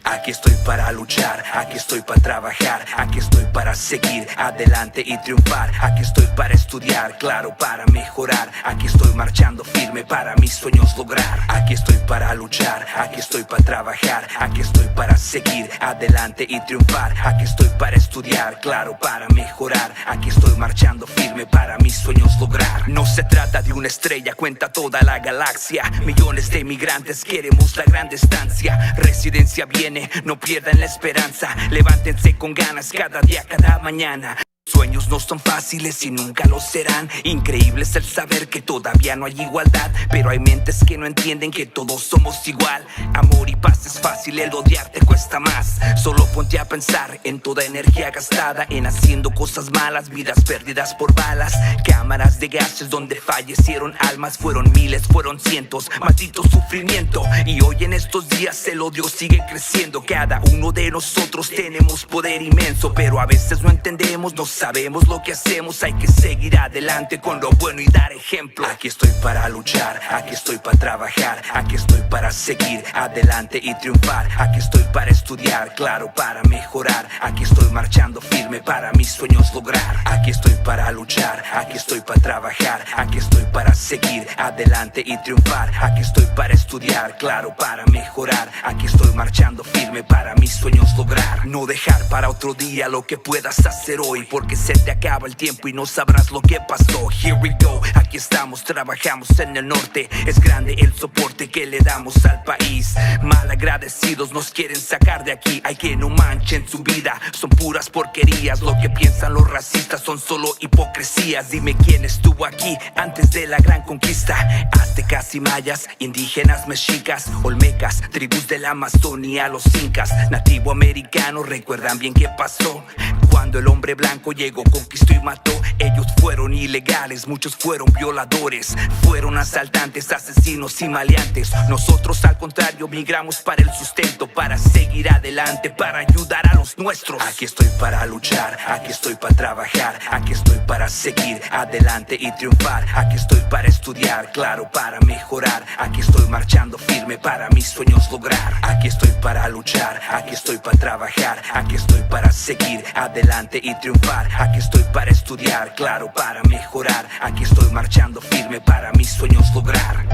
Aquí estoy para luchar, aquí estoy para trabajar, aquí estoy para seguir adelante y triunfar. Aquí estoy para estudiar, claro, para mejorar. Aquí estoy marchando firme para mis sueños lograr. Aquí estoy para luchar, aquí estoy para trabajar, aquí estoy para seguir adelante y triunfar. Aquí estoy para estudiar, claro, para mejorar. Aquí estoy marchando firme para mis sueños lograr. No se trata de una estrella, cuenta toda la galaxia. Millones de inmigrantes queremos la gran estancia. Residencia viene, no pierdan la esperanza. Levántense con ganas cada día, cada mañana. Sueños no son fáciles y nunca lo serán. Increíble es el saber que todavía no hay igualdad, pero hay mentes que no entienden que todos somos igual. Amor y paz es fácil, el odiarte cuesta más. Solo ponte a pensar en toda energía gastada en haciendo cosas malas, vidas perdidas por balas. Cámaras de gases donde fallecieron almas. Fueron miles, fueron cientos, maldito sufrimiento. Y hoy en estos días el odio sigue creciendo. Cada uno de nosotros tenemos poder inmenso, pero a veces no entendemos, no sabemos lo que hacemos. Hay que seguir adelante con lo bueno y dar ejemplo. Aquí estoy para luchar, aquí estoy para trabajar, aquí estoy para seguir adelante y triunfar. Aquí estoy para estudiar, claro, para mejorar. Aquí estoy marchando firme para mis sueños lograr. Aquí estoy para luchar, aquí estoy para trabajar, aquí estoy para seguir adelante y triunfar. Aquí estoy para estudiar, claro, para mejorar. Aquí estoy marchando firme para mis sueños lograr. No dejar para otro día lo que puedas hacer hoy, porque se te acaba el tiempo y no sabrás lo que pasó. Here we go, aquí estamos, trabajamos en el norte. Es grande el soporte que le damos al país. Mal agradecidos nos quieren sacar de aquí. Hay que no manchen su vida, son puras porquerías. Lo que piensan los racistas son solo hipocresías. Dime quién estuvo aquí antes de la gran conquista. Aztecas y mayas, indígenas, mexicas, olmecas, tribus de la Amazonía, los incas, nativo americanos. Recuerdan bien qué pasó cuando el hombre blanco llegó, conquistó y mató. Ellos fueron ilegales, muchos fueron violadores, fueron asaltantes, asesinos y maleantes. Nosotros al contrario migramos para el sustento, para seguir adelante, para ayudar a los nuestros. Aquí estoy para luchar, aquí estoy para trabajar, aquí estoy para seguir adelante y triunfar. Aquí estoy para estudiar, claro, para mejorar. Aquí estoy marchando firme para mis sueños lograr. Aquí estoy para luchar, aquí estoy para trabajar, aquí estoy para seguir adelante y triunfar. Aquí estoy para estudiar, claro, para mejorar. Aquí estoy marchando firme para mis sueños lograr.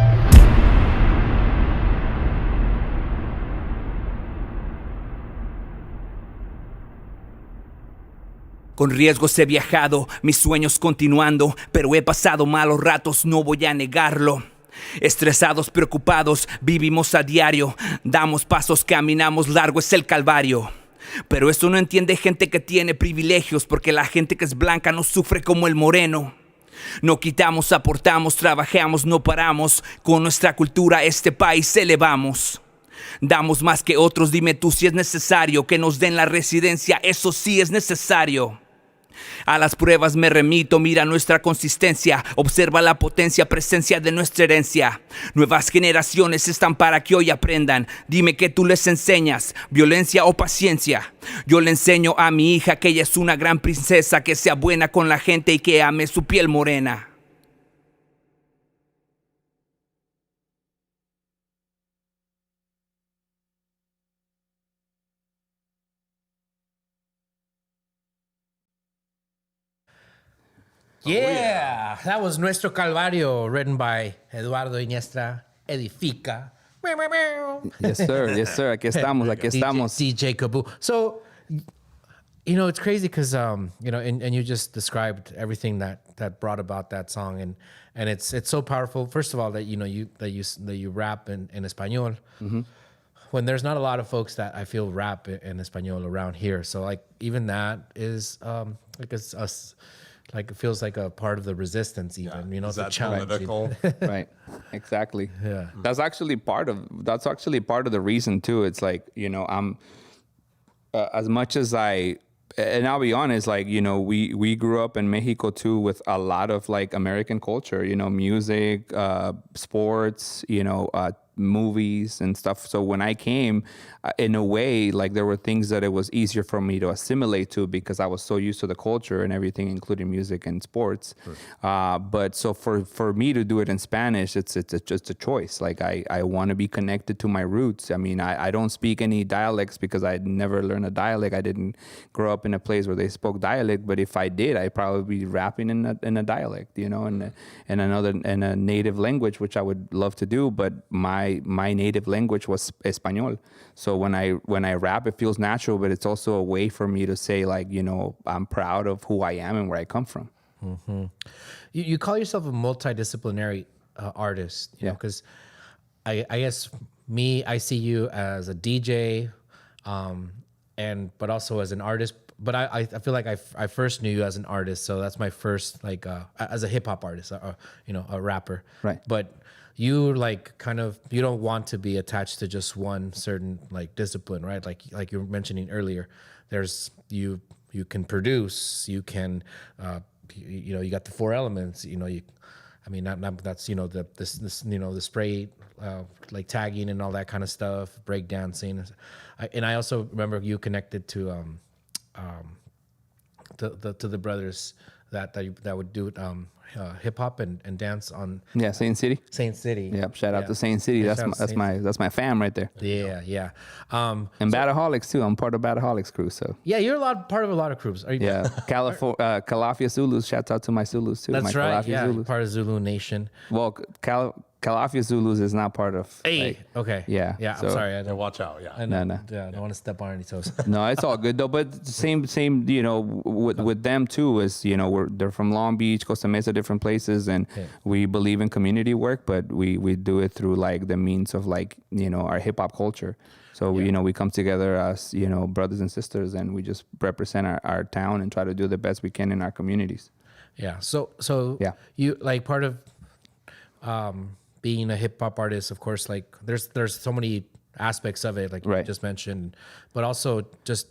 Con riesgos he viajado, mis sueños continuando, pero he pasado malos ratos, no voy a negarlo. Estresados, preocupados, vivimos a diario. Damos pasos, caminamos, largo es el calvario. Pero eso no entiende gente que tiene privilegios, porque la gente que es blanca no sufre como el moreno. No quitamos, aportamos, trabajamos, no paramos. Con nuestra cultura este país elevamos. Damos más que otros, dime tú si es necesario que nos den la residencia, eso sí es necesario. A las pruebas me remito, mira nuestra consistencia, observa la potencia, presencia de nuestra herencia. Nuevas generaciones están para que hoy aprendan. Dime qué tú les enseñas, violencia o paciencia. Yo le enseño a mi hija que ella es una gran princesa, que sea buena con la gente y que ame su piel morena. Yeah, that was Nuestro Calvario, written by Eduardo Iniestra, Edifica. Yes, sir. Yes, sir. Aquí estamos. Aquí estamos. DJ Kaboo. So, you know, it's crazy because, you know, and you just described everything that brought about that song, and it's so powerful. First of all, that you rap in Espanol. Mm-hmm. When there's not a lot of folks that I feel rap in Espanol around here, so like even that is like it's like it feels like a part of the resistance, even you know, is the that challenge. political? Right. Exactly. Yeah. That's actually part of the reason too. It's like, you know, I'm as much as and I'll be honest, like, you know, we grew up in Mexico too with a lot of like American culture, you know, music, sports, you know, movies and stuff. So when I came, in a way, like there were things that it was easier for me to assimilate to because I was so used to the culture and everything, including music and sports. But so for me to do it in Spanish, it's just a choice. Like I want to be connected to my roots. I mean, I don't speak any dialects because I never learned a dialect. I didn't grow up in a place where they spoke dialect. But if I did, I'd probably be rapping in a dialect, you know, in a native language, which I would love to do. But my native language was Espanol. So when I rap, it feels natural, but it's also a way for me to say, like, you know, I'm proud of who I am and where I come from. Mm-hmm. You call yourself a multidisciplinary artist, you know, because I guess I see you as a DJ, but also as an artist. But I feel like I first knew you as an artist, so that's my first, like, as a hip hop artist, you know, a rapper. Right. But you, like, kind of, you don't want to be attached to just one certain, like, discipline, right? Like you were mentioning earlier, there's you can produce, you can, you know, you got the 4 elements, you know, that's, you know, this you know, the spray, like tagging and all that kind of stuff, break dancing. And I also remember you connected to the brothers that would do hip hop and dance on Saint City. Saint City. Yep, shout out to Saint City. Yeah, That's my fam right there. Yeah. And Bataholics too. I'm part of Bataholics crew. So yeah, you're part of a lot of crews. Are you? yeah, Calafia Zulus. Shout out to my Zulus too. That's my right. Calafia Yeah, Zulus. part of Zulu Nation. Well, Calafia Zulus is not part of. Hey, okay. Yeah. I'm so- sorry. Yeah, watch out. Yeah. I know. No. Yeah, I don't want to step on any toes. No, it's all good though. But same, you know, with them too is, you know, they're from Long Beach, Costa Mesa, different places, and we believe in community work, but we do it through, like, the means of, like, you know, our hip hop culture. So we, you know, we come together as, you know, brothers and sisters, and we just represent our town and try to do the best we can in our communities. Yeah. So Yeah. you, like, part of being a hip hop artist, of course, like there's so many aspects of it, like you Right. just mentioned, but also just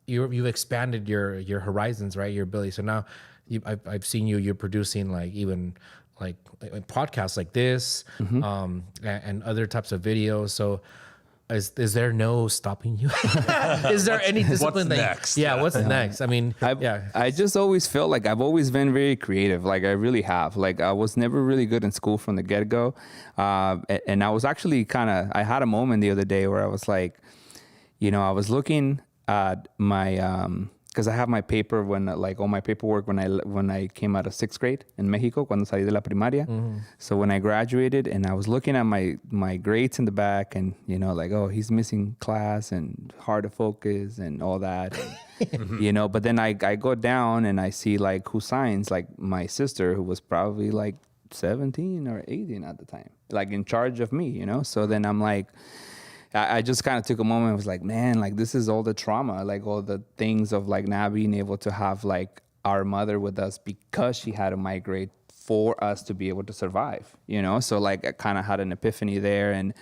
you've expanded your horizons, right? Your ability. So now I've seen you're producing, like, even like podcasts like this, and other types of videos. So is there no stopping you? Is there any discipline What's next? Yeah, what's next? I mean, I just always felt like I've always been very creative. Like, I really have. Like, I was never really good in school from the get-go. And I was actually I had a moment the other day where I was like, you know, I was looking at my, because I have my paper all my paperwork when I came out of 6th grade in Mexico, cuando salí de la primaria. So when I graduated, and I was looking at my grades in the back, and, you know, like, oh, he's missing class and hard to focus and all that, and, you know. But then I go down and I see, like, who signs, like, my sister, who was probably like 17 or 18 at the time, like, in charge of me, you know. So then I'm like, I just kind of took a moment. I was like, man, like, this is all the trauma, like, all the things of, like, not being able to have, like, our mother with us because she had to migrate for us to be able to survive, you know? So, like, I kind of had an epiphany there, and,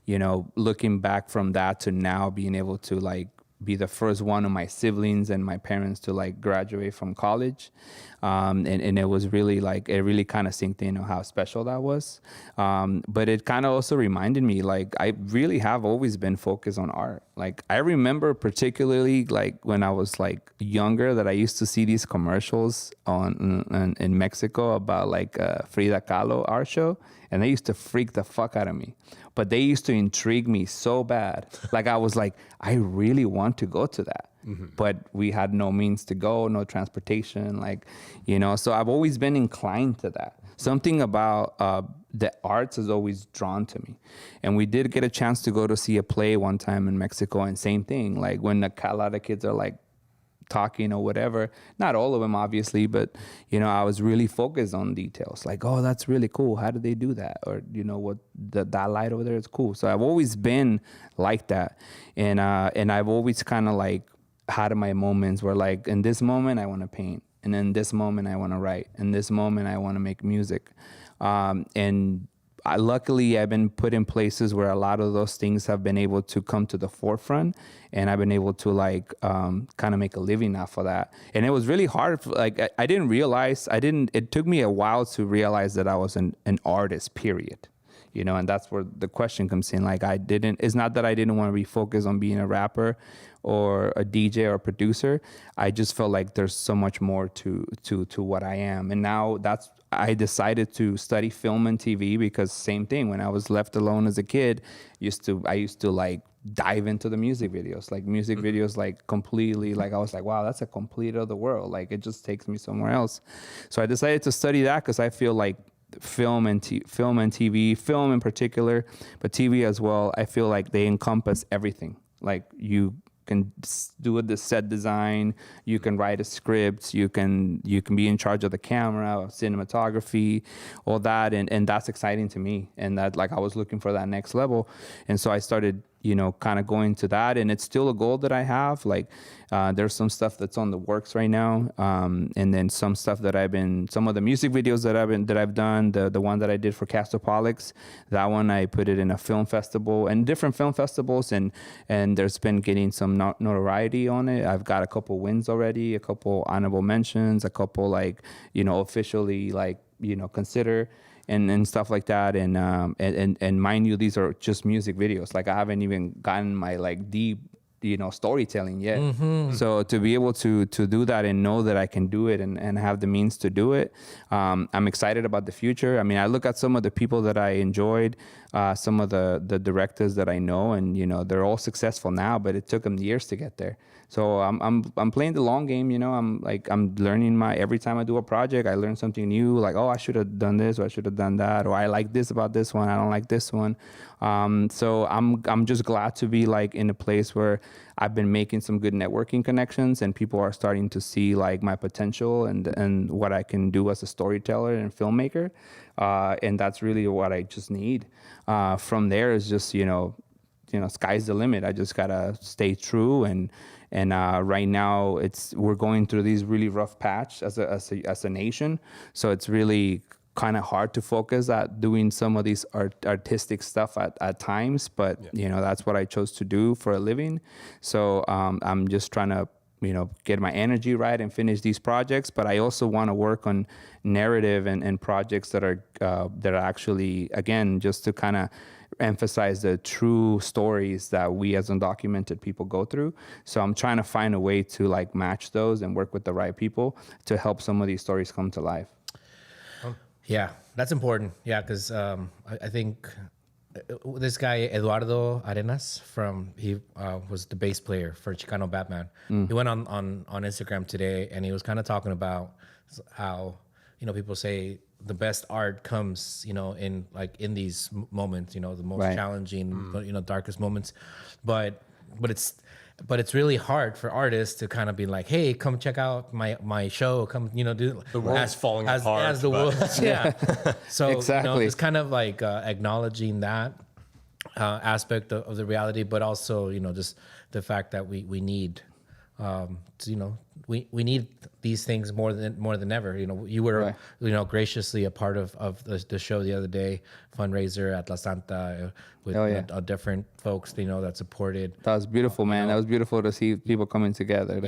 you know, looking back from that to now being able to, like, be the first one of my siblings and my parents to, like, graduate from college. And it was really, like, it really kind of synced in on how special that was. But it kind of also reminded me, like, I really have always been focused on art. Like, I remember particularly, like, when I was, like, younger, that I used to see these commercials in Mexico about, like, Frida Kahlo art show, and they used to freak the fuck out of me. But they used to intrigue me so bad. Like, I was like, I really want to go to that. But we had no means to go, no transportation, like, you know. So I've always been inclined to that. Something about the arts has always drawn to me. And we did get a chance to go to see a play one time in Mexico, and same thing. Like, when a lot of kids are, like, talking or whatever, not all of them obviously, but, you know, I was really focused on details, like, oh, that's really cool, how did they do that, or, you know, what that light over there is cool. So I've always been like that, and I've always kind of, like, had my moments where, like, in this moment I want to paint, and in this moment I want to write, in this moment I want to make music, and luckily I've been put in places where a lot of those things have been able to come to the forefront, and I've been able to, like, kind of make a living off of that. And it was really hard. Like, I didn't realize, it took me a while to realize that I was an artist, period. you know, and that's where the question comes in. Like it's not that I didn't want to be focused on being a rapper or a DJ or a producer. I just felt like there's so much more to what I am. And now I decided to study film and TV because same thing, when I was left alone as a kid, I used to like dive into the music videos, like completely, like I was like, wow, that's a complete other world. Like it just takes me somewhere else. So I decided to study that because I feel like film and TV, film in particular, but TV as well, I feel like they encompass everything. Like you can do the set design, you can write a script, you can be in charge of the camera, cinematography, all that, and that's exciting to me. And that, like, I was looking for that next level, and so I started, you know, kind of going to that, and it's still a goal that I have. Like, there's some stuff that's on the works right now, and then some stuff that some of the music videos that I've done, the one that I did for Castopolics, that one I put it in a film festival and different film festivals, and there's been getting some notoriety on it. I've got a couple wins already, a couple honorable mentions, a couple, like, you know, officially, like, you know, consider. And stuff like that, and mind you, these are just music videos. Like, I haven't even gotten my, like, deep, you know, storytelling yet. So to be able to do that and know that I can do it and have the means to do it, I'm excited about the future. I mean, I look at some of the people that I enjoyed, some of the directors that I know, and, you know, they're all successful now, but it took them years to get there. So I'm playing the long game, you know. I'm learning every time I do a project, I learn something new. Like, oh, I should have done this, or I should have done that, or I like this about this one, I don't like this one. So I'm just glad to be, like, in a place where I've been making some good networking connections, and people are starting to see, like, my potential and what I can do as a storyteller and filmmaker. And that's really what I just need. From there is just, you know, sky's the limit. I just gotta stay true, and right now we're going through these really rough patch as a nation. So it's really kind of hard to focus at doing some of these artistic stuff at times, but you know, that's what I chose to do for a living. So I'm just trying to, you know, get my energy right and finish these projects, but I also want to work on narrative and projects that are actually, again, just to kind of emphasize the true stories that we as undocumented people go through. So I'm trying to find a way to, like, match those and work with the right people to help some of these stories come to life. Yeah, that's important. Yeah, because I think this guy, Eduardo Arenas, he was the bass player for Chicano Batman. He went on Instagram today, and he was kind of talking about how, you know, people say the best art comes, you know, in these moments, you know, the most challenging, you know, darkest moments. But it's really hard for artists to kind of be like, hey, come check out my show, come, you know, do the world's falling apart as the world. Yeah. So exactly. You know, it's kind of like acknowledging that aspect of the reality, but also, you know, just the fact that we need you know, we need these things more than ever. You know, you were you know, graciously a part of the show the other day, fundraiser at La Santa with different folks, you know, that supported. That was beautiful, man. You know, that was beautiful to see people coming together.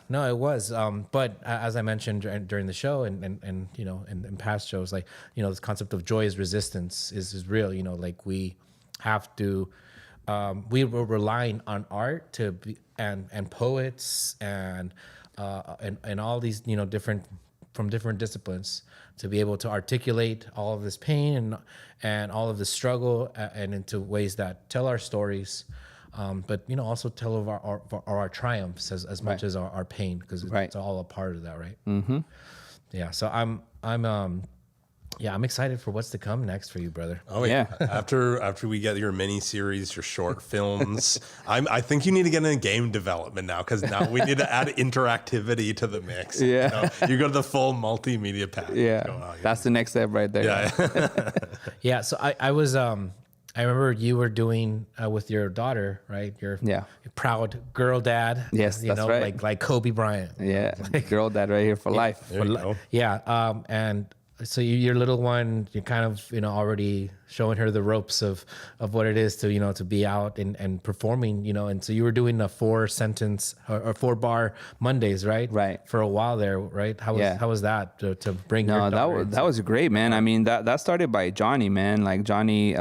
No, it was. But as I mentioned during the show and you know, in past shows, like, you know, this concept of joy is resistance is real. You know, like, we have to. We were relying on art to be, and poets and all these, you know, from different disciplines to be able to articulate all of this pain and all of the struggle and into ways that tell our stories, but, you know, also tell of our triumphs as much as our pain, because it's all a part of that, right? Mm-hmm. Yeah. So I'm excited for what's to come next for you, brother. Oh yeah. After we get your mini series, your short films, I think you need to get into game development now, because now we need to add interactivity to the mix. Yeah. You know, you go to the full multimedia pack. Yeah. That's the next step right there. Yeah. Yeah. So I was I remember you were doing with your daughter, right? Your proud girl dad. Yes, you that's know, right. like Kobe Bryant. Yeah, girl dad right here for life. Yeah. And So your little one, you're kind of, already showing her the ropes of what it is to, to be out and performing, and so you were doing a 4-sentence or 4-bar Mondays, right? Right. For a while there, right? How was that to bring your No, daughter that was great, man. I mean, that started by Johnny, man. Like Johnny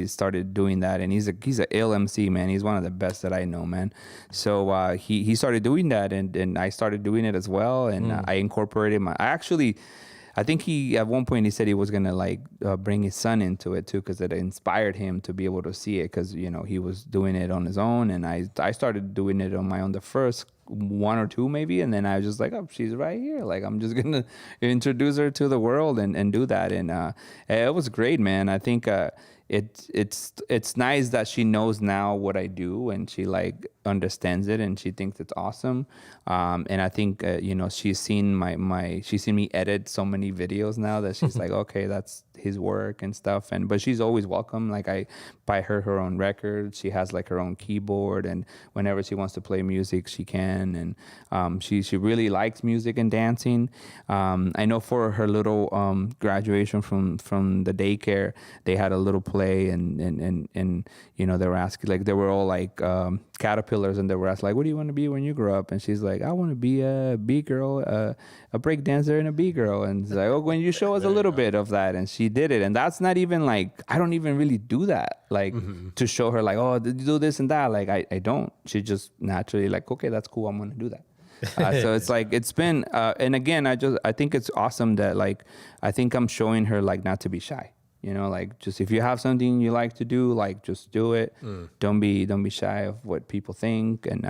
started doing that, and he's a ill MC, man. He's one of the best that I know, man. So he started doing that, and I started doing it as well, and I incorporated I think he at one point he said he was gonna bring his son into it too, because it inspired him to be able to see it, because he was doing it on his own, and I started doing it on my own the first 1 or 2 maybe, and then I was just like, oh, she's right here, like I'm just gonna introduce her to the world and do that, and it was great, man. I think it's nice that she knows now what I do, and she understands it, and she thinks it's awesome. And I think she's seen she's seen me edit so many videos now that she's like, okay, that's his work and stuff. But she's always welcome. Like I buy her own record. She has her own keyboard, and whenever she wants to play music, she can. And she really likes music and dancing. I know for her little graduation from the daycare, they had a little play, and they were asking, they were all caterpillars, and they were asked what do you want to be when you grow up? And she's like, I want to be a bee girl, a break dancer, and a bee girl. And it's like, oh, when you show us a little bit of that, and she did it. And that's not even I don't even really do that to show her oh, do this and that. I don't. She just naturally okay, that's cool, I'm gonna do that. So it's it's been and again, I think it's awesome that I think I'm showing her not to be shy. Just if you have something you like to do, just do it. Don't be shy of what people think. And,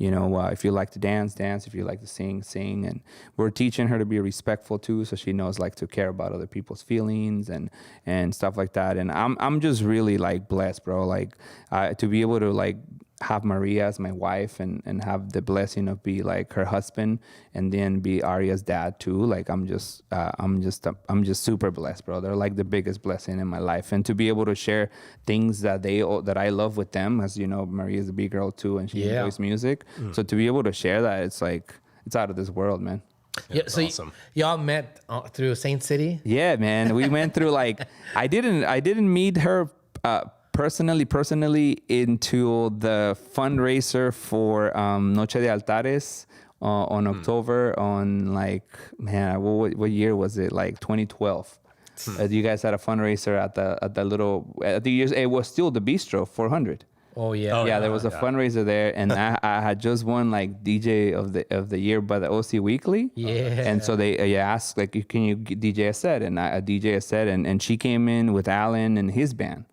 if you like to dance. If you like to sing. And we're teaching her to be respectful too. So she knows to care about other people's feelings and stuff like that. And I'm just really blessed, bro. To be able to have Maria as my wife and have the blessing of be her husband, and then be Aria's dad too. I'm just super blessed, bro. They're the biggest blessing in my life, and to be able to share things that I love with them, as Maria's a big girl too, and she enjoys music. So to be able to share that, it's out of this world, man. Yeah, so awesome. Y'all met through Saint City? Yeah, man. We went through I didn't meet her personally into the fundraiser for Noche de Altares on October on what year was it? 2012. You guys had a fundraiser at the little it was still the Bistro 400. Oh yeah. Yeah, there was a fundraiser there, and I had just won DJ of the year by the OC Weekly. Yeah. And so they asked can you DJ a set? And I DJ a set, and she came in with Alan and his band.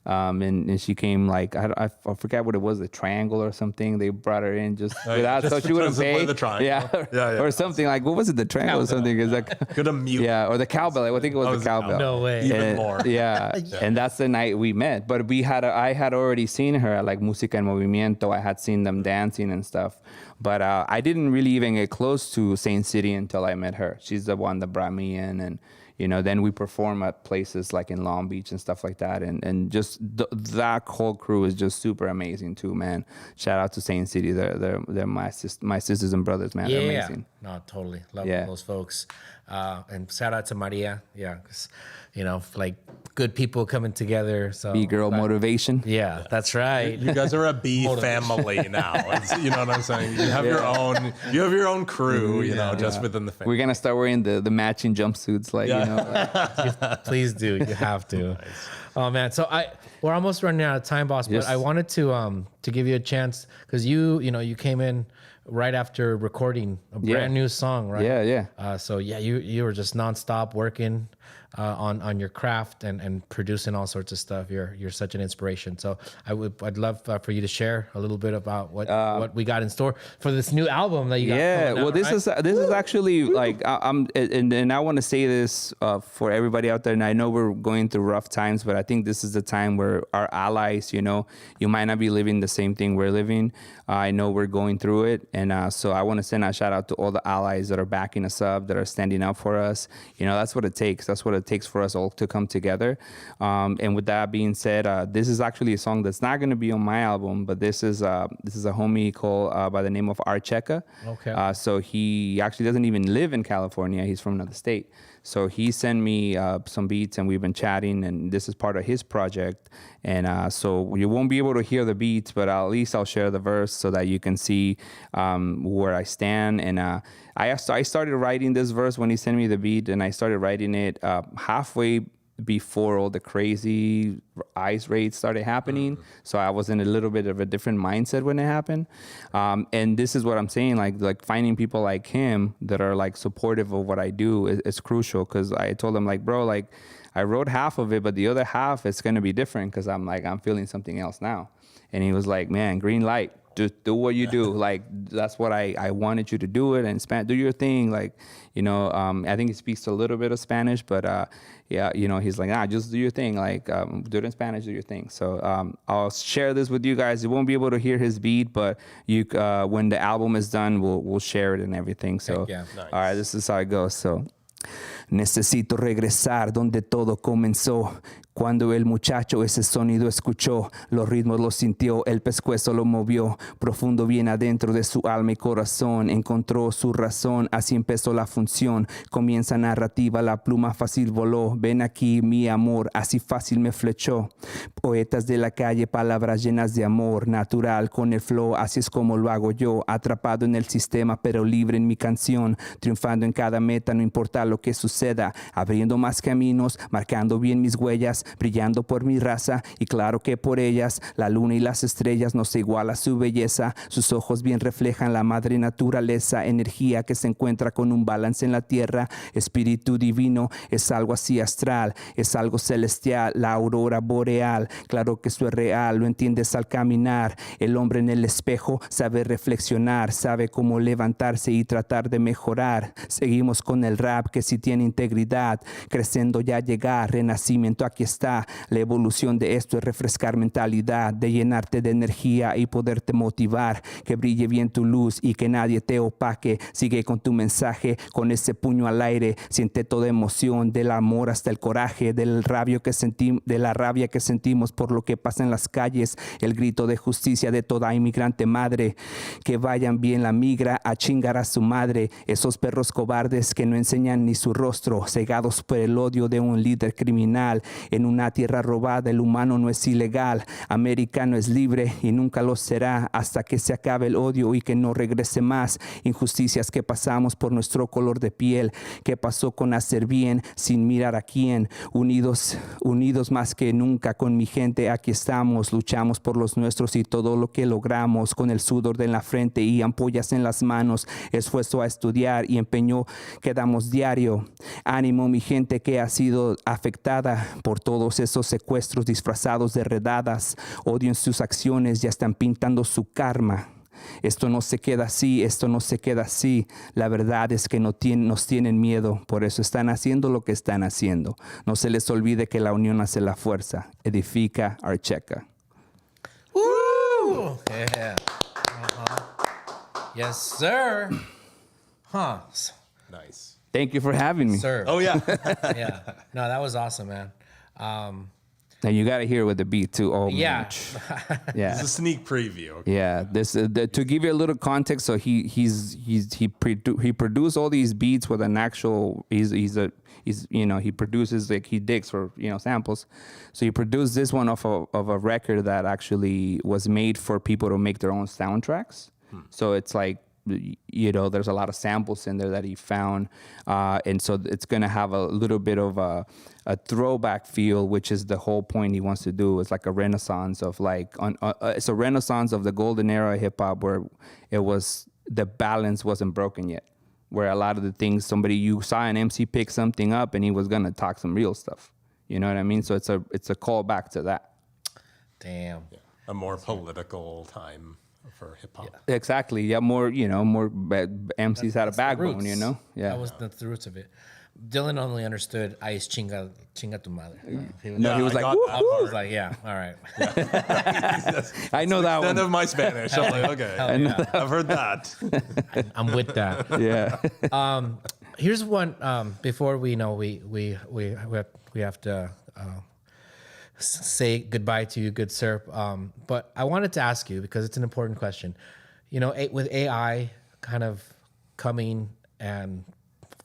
And she came I forget what it was, the triangle or something. They brought her in just without, so she wouldn't pay. The triangle. Yeah. Or something what was it, the triangle or something? It's Could have mute. Yeah, or the cowbell. I think it was the cowbell. No way. Even more. Yeah. And that's the night we met. But I had already seen her at Música en Movimiento. I had seen them dancing and stuff. But I didn't really even get close to Saint City until I met her. She's the one that brought me in, and then we perform at places in Long Beach and stuff like that. And just that whole crew is just super amazing too, man. Shout out to Saint City. They're my sisters and brothers, man. Yeah. They're amazing. No, totally. Love those folks. And shout out to Maria. Yeah. 'Cause, good people coming together. So B-girl motivation. Yeah, that's right. You guys are a B family now. You know what I'm saying? You have your own crew, just within the family. We're gonna start wearing the matching jumpsuits, Please do. You have to. Nice. Oh man. So we're almost running out of time, boss. Yes. But I wanted to give you a chance, because you came in right after recording a brand new song, right? Yeah. So you were just nonstop working on your craft and producing all sorts of stuff. You're such an inspiration. So I'd love for you to share a little bit about what we got in store for this new album that you got. Yeah, well, this is actually and I want to say this for everybody out there. And I know we're going through rough times, but I think this is the time where our allies, you might not be living the same thing we're living. I know we're going through it, and so I want to send a shout out to all the allies that are backing us up, that are standing up for us. That's what it takes. That's what it takes for us all to come together. And with that being said, this is actually a song that's not going to be on my album, but this is a homie called by the name of Archeca. Okay. So he actually doesn't even live in California. He's from another state. So he sent me some beats, and we've been chatting, and this is part of his project. And so you won't be able to hear the beats, but at least I'll share the verse so that you can see where I stand. And I started writing this verse when he sent me the beat, and I started writing it halfway before all the crazy ICE raids started happening. So I was in a little bit of a different mindset when it happened. And this is what I'm saying, like finding people like him that are like supportive of what I do is crucial. Cause I told him like, bro, like I wrote half of it, but the other half is going to be different. Cause I'm feeling something else now. And he was like, man, green light. Just do what you do. Like, that's what I wanted you to do it, and do your thing. Like, I think he speaks a little bit of Spanish, but yeah, he's like, just do your thing. Like, do it in Spanish, do your thing. So I'll share this with you guys. You won't be able to hear his beat, but you when the album is done, we'll share it and everything. So, yeah. Nice. All right, this is how it goes. So, necesito regresar donde todo comenzó. Cuando el muchacho ese sonido escuchó, los ritmos los sintió, el pescuezo lo movió, profundo bien adentro de su alma y corazón, encontró su razón, así empezó la función, comienza narrativa, la pluma fácil voló, ven aquí mi amor, así fácil me flechó. Poetas de la calle, palabras llenas de amor, natural con el flow, así es como lo hago yo, atrapado en el sistema pero libre en mi canción, triunfando en cada meta, no importa lo que suceda, abriendo más caminos, marcando bien mis huellas, brillando por mi raza y claro que por ellas la luna y las estrellas no se iguala su belleza, sus ojos bien reflejan la madre naturaleza, energía que se encuentra con un balance en la tierra, espíritu divino, es algo así astral, es algo celestial, la aurora boreal, claro que eso es real, lo entiendes al caminar, el hombre en el espejo sabe reflexionar, sabe cómo levantarse y tratar de mejorar, seguimos con el rap que sí tiene integridad, creciendo ya llegar, renacimiento aquí está, la evolución de esto es refrescar mentalidad, de llenarte de energía y poderte motivar, que brille bien tu luz y que nadie te opaque, sigue con tu mensaje, con ese puño al aire, siente toda emoción, del amor hasta el coraje, de la rabia que sentimos por lo que pasa en las calles, el grito de justicia de toda inmigrante madre, que vayan bien la migra a chingar a su madre, esos perros cobardes que no enseñan ni su rostro, cegados por el odio de un líder criminal, en una tierra robada el humano no es ilegal, americano es libre y nunca lo será hasta que se acabe el odio y que no regrese más, injusticias que pasamos por nuestro color de piel, que pasó con hacer bien sin mirar a quién, unidos más que nunca con mi gente aquí estamos, luchamos por los nuestros y todo lo que logramos, con el sudor de la frente y ampollas en las manos, esfuerzo a estudiar y empeño que damos diario, ánimo mi gente que ha sido afectada por todos esos secuestros disfrazados de redadas, odio en sus acciones, ya están pintando su karma. Esto no se queda así, esto no se queda así. La verdad es que nos tienen miedo, por eso están haciendo lo que están haciendo. No se les olvide que la unión hace la fuerza. Edifica, Archeca. Woo! Yeah. Yes, sir. Huh. Nice. Thank you for having me. Sir. Oh, yeah. Yeah. No, that was awesome, man. And you got to hear it with the beat too. Oh, Yeah. man. Yeah. It's a sneak preview. Okay. Yeah, this to give you a little context. So he produced all these beats with an actual. He produces, like, he digs for samples. So he produced this one of a record that actually was made for people to make their own soundtracks. So it's like, there's a lot of samples in there that he found, and so it's gonna have a little bit of a throwback feel, which is the whole point he wants to do. It's like a renaissance of it's a renaissance of the golden era of hip hop, where the balance wasn't broken yet, where a lot of the things you saw an MC pick something up and he was gonna talk some real stuff. You know what I mean? So it's a callback to that. Damn. Yeah. A more political time for hip hop. Yeah. Exactly. Yeah, more MCs had a backbone, Roots. Yeah. That was the roots of it. Dylan only understood "Ice chinga tu madre." He was, No, he was I like, got "Woo, that woo." I was like, yeah, all right. I know that None one. of my Spanish. I'm like, okay. I've heard that. I'm with that. Yeah. Here's one. Before we have to say goodbye to you, good sir. But I wanted to ask you, because it's an important question. With AI kind of coming and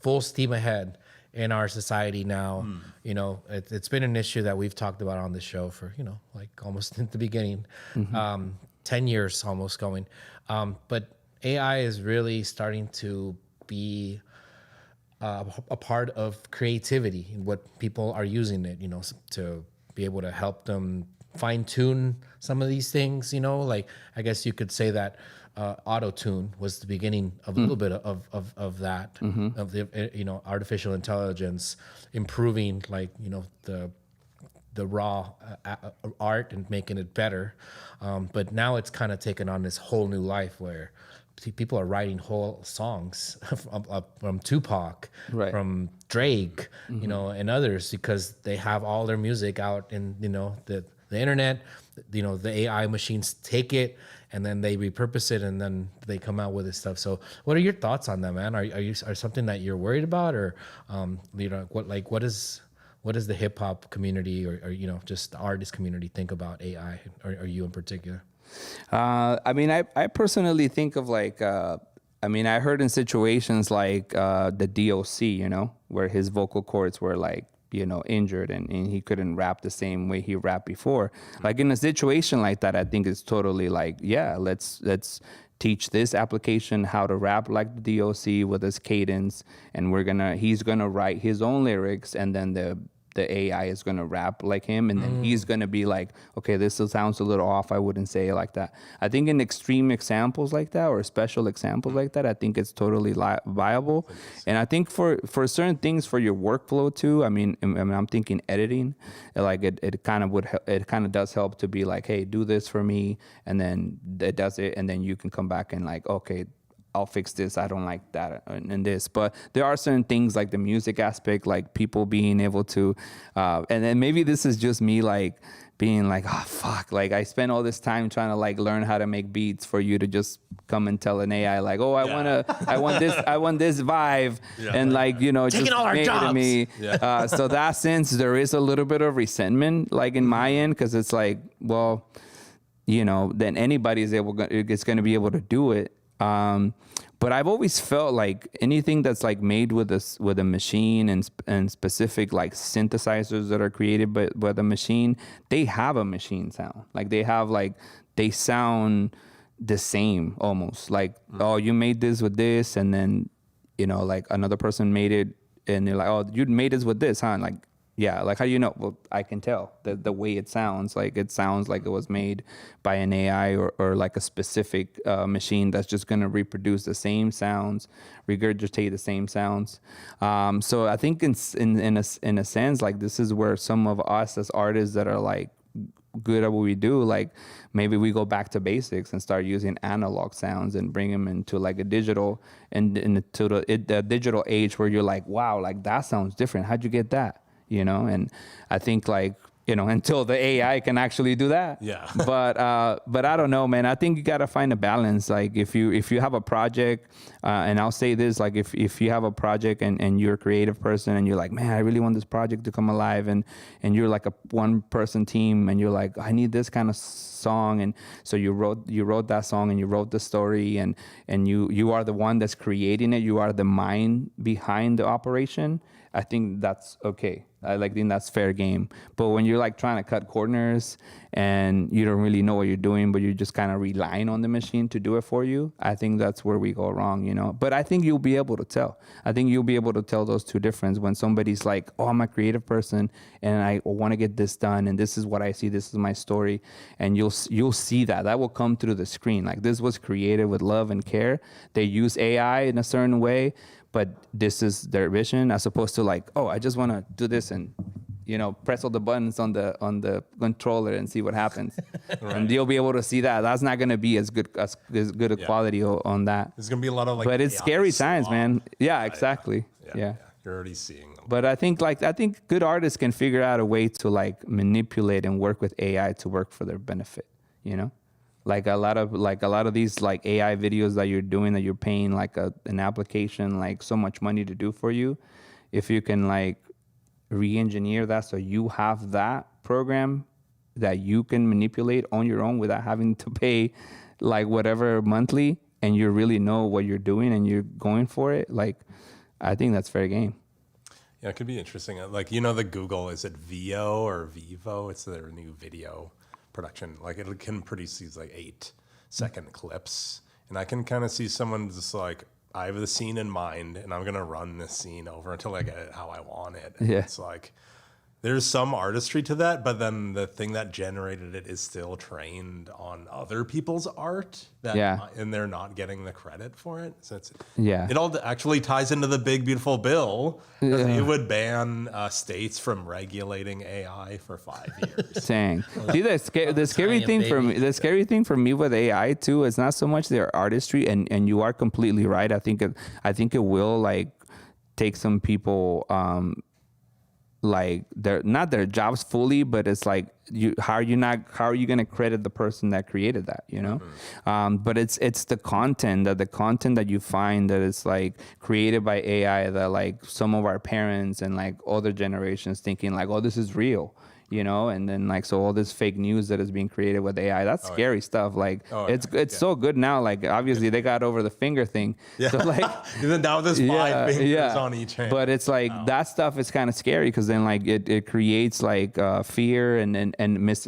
full steam ahead, in our society now. You know, it's been an issue that we've talked about on the show for, you know, like almost at the beginning, 10 years almost going. But AI is really starting to be a part of creativity and what people are using it, you know, to be able to help them fine tune some of these things, you know, like I guess you could say that auto tune was the beginning of a little bit of that, of the, you know, artificial intelligence improving, like, you know, the raw art and making it better. But now it's kind of taken on this whole new life where people are writing whole songs from Tupac, Right. from Drake, you know, and others, because they have all their music out in, you know, the internet. You know, the AI machines take it and then they repurpose it and then they come out with this stuff. So what are your thoughts on that, man? Are something that you're worried about, or you know, what is the hip hop community or you know, just the artist community think about AI, or you in particular? I mean, I personally think of like, I mean, I heard in situations like the DOC, you know, where his vocal cords were like, you know, injured and he couldn't rap the same way he rapped before. Like in a situation like that, I think it's totally like, yeah, let's teach this application how to rap like the DOC with his cadence, and he's gonna write his own lyrics, and then the AI is going to rap like him, and then he's going to be like, okay, this sounds a little off, I wouldn't say it like that. I think in extreme examples like that, or special examples like that, I think it's totally viable. And I think for certain things, for your workflow too, I mean I'm thinking editing, like it kind of does help to be like, hey, do this for me, and then it does it, and then you can come back and like, okay, I'll fix this, I don't like that and this. But there are certain things like the music aspect, like people being able to, and then maybe this is just me like being like, oh fuck, like I spent all this time trying to like learn how to make beats for you to just come and tell an AI like, oh, I want this vibe, and like, you know, taking just all our made it to jobs. me. So that sense, there is a little bit of resentment like in my end, because it's like, well, you know, then anybody is going to be able to do it. But I've always felt like anything that's like made with a machine and specific like synthesizers that are created by the machine, they have a machine sound. Like they sound the same almost. Like, oh, you made this with this, and then, you know, like another person made it, and they're like, oh, you made this with this, huh? And like, yeah, like how do you know? Well, I can tell the way it sounds. Like it sounds like it was made by an AI or like a specific machine that's just gonna reproduce the same sounds, regurgitate the same sounds. So I think in a sense, like this is where some of us as artists that are like good at what we do, like maybe we go back to basics and start using analog sounds and bring them into like a digital and into the digital age where you're like, wow, like that sounds different. How'd you get that? You know, and I think like, you know, until the AI can actually do that. Yeah. But I don't know, man. I think you got to find a balance. Like if you have a project, and I'll say this, like if you have a project and you're a creative person and you're like, man, I really want this project to come alive, and you're like a one person team and you're like, I need this kind of song, and so you wrote that song and you wrote the story, and you are the one that's creating it. You are the mind behind the operation. I think that's okay. I think that's fair game. But when you're like trying to cut corners and you don't really know what you're doing, but you're just kind of relying on the machine to do it for you, I think that's where we go wrong, you know. But I think you'll be able to tell. I think you'll be able to tell those two differences when somebody's like, oh, I'm a creative person and I want to get this done, and this is what I see, this is my story, and you'll see that will come through the screen. Like this was created with love and care. They use AI in a certain way, but this is their vision, as opposed to like, oh, I just want to do this and, you know, press all the buttons on the controller and see what happens. Right. And you'll be able to see that. That's not going to be as good a quality on that. There's going to be a lot of like, but it's scary times, man. Yeah, exactly. Yeah. You're already seeing them. But I think good artists can figure out a way to like manipulate and work with AI to work for their benefit, you know? Like a lot of these like AI videos that you're doing, that you're paying like an application like so much money to do for you, if you can like re-engineer that so you have that program that you can manipulate on your own without having to pay like whatever monthly, and you really know what you're doing and you're going for it, like I think that's fair game. Yeah, it could be interesting. Like, you know, the Google, is it VO or Vivo? It's their new video production. Like, it can produce these like 8-second clips. And I can kind of see someone just like, I have the scene in mind and I'm going to run this scene over until I get it how I want it. And Yeah. it's like, there's some artistry to that, but then the thing that generated it is still trained on other people's art, and they're not getting the credit for it. So it all actually ties into the big beautiful bill. It would ban states from regulating AI for 5 years. Dang. See, the scary thing for me, with AI too, is not so much their artistry, and you are completely right. I think it will like take some people. Like they're not their jobs fully, but it's like how are you going to credit the person that created that, you know? But it's the content that you find that is like created by AI that like some of our parents and like other generations thinking like, oh, this is real, you know? And then like, so all this fake news that is being created with AI, that's scary stuff. Like it's so good now. Like obviously they got over the finger thing. Yeah. So like even now there's 5 fingers on each hand. But it's like that stuff is kind of scary because then like it creates like fear and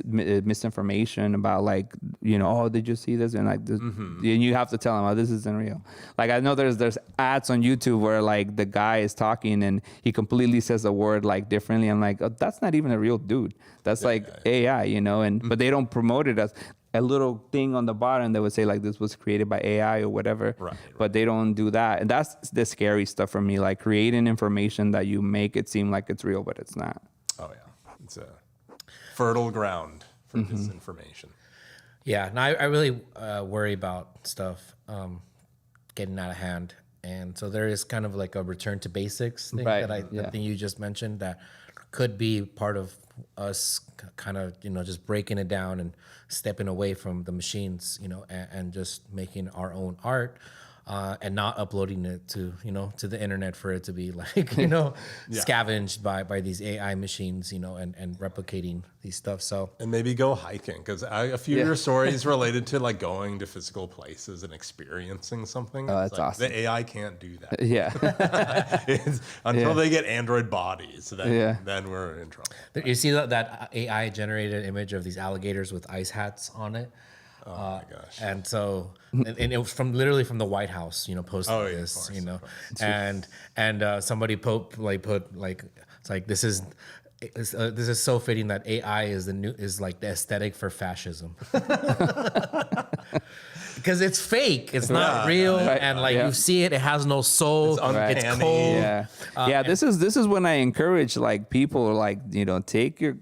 misinformation about like, you know, oh, did you see this? And like this, and you have to tell them, oh, this isn't real. Like I know there's ads on YouTube where like the guy is talking and he completely says a word like differently. I'm like, oh, that's not even a real dude. That's AI, you know, but they don't promote it as a little thing on the bottom that would say like this was created by AI or whatever. Right. But they don't do that. And that's the scary stuff for me, like creating information that you make it seem like it's real, but it's not. Oh yeah. It's a fertile ground for disinformation. Yeah, and I really worry about stuff getting out of hand. And so there is kind of like a return to basics thing that I think you just mentioned that could be part of us kind of, you know, just breaking it down and stepping away from the machines, you know, and just making our own art and not uploading it to, you know, to the internet for it to be like, you know, scavenged by these AI machines, you know, and replicating these stuff. So and maybe go hiking, because a few of your stories related to like going to physical places and experiencing something. Oh, that's like, awesome. The AI can't do that. Yeah. Until they get Android bodies, then we're in trouble. You see that AI generated image of these alligators with ice hats on it. Oh my gosh! And so, and it was literally from the White House, you know, posted this, course, you know, and somebody put it's like this is so fitting that AI is like the aesthetic for fascism. Because it's fake, it's not real, and like you see it has no soul. It's cold. This is when I encourage like people like, you know, take your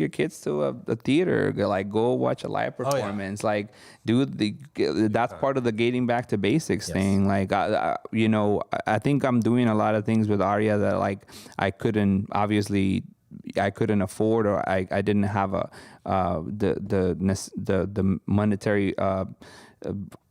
kids to a theater, like go watch a live performance, like that's part of the getting back to basics thing. Like you know, I think I'm doing a lot of things with Aria that like I couldn't afford, or I didn't have the monetary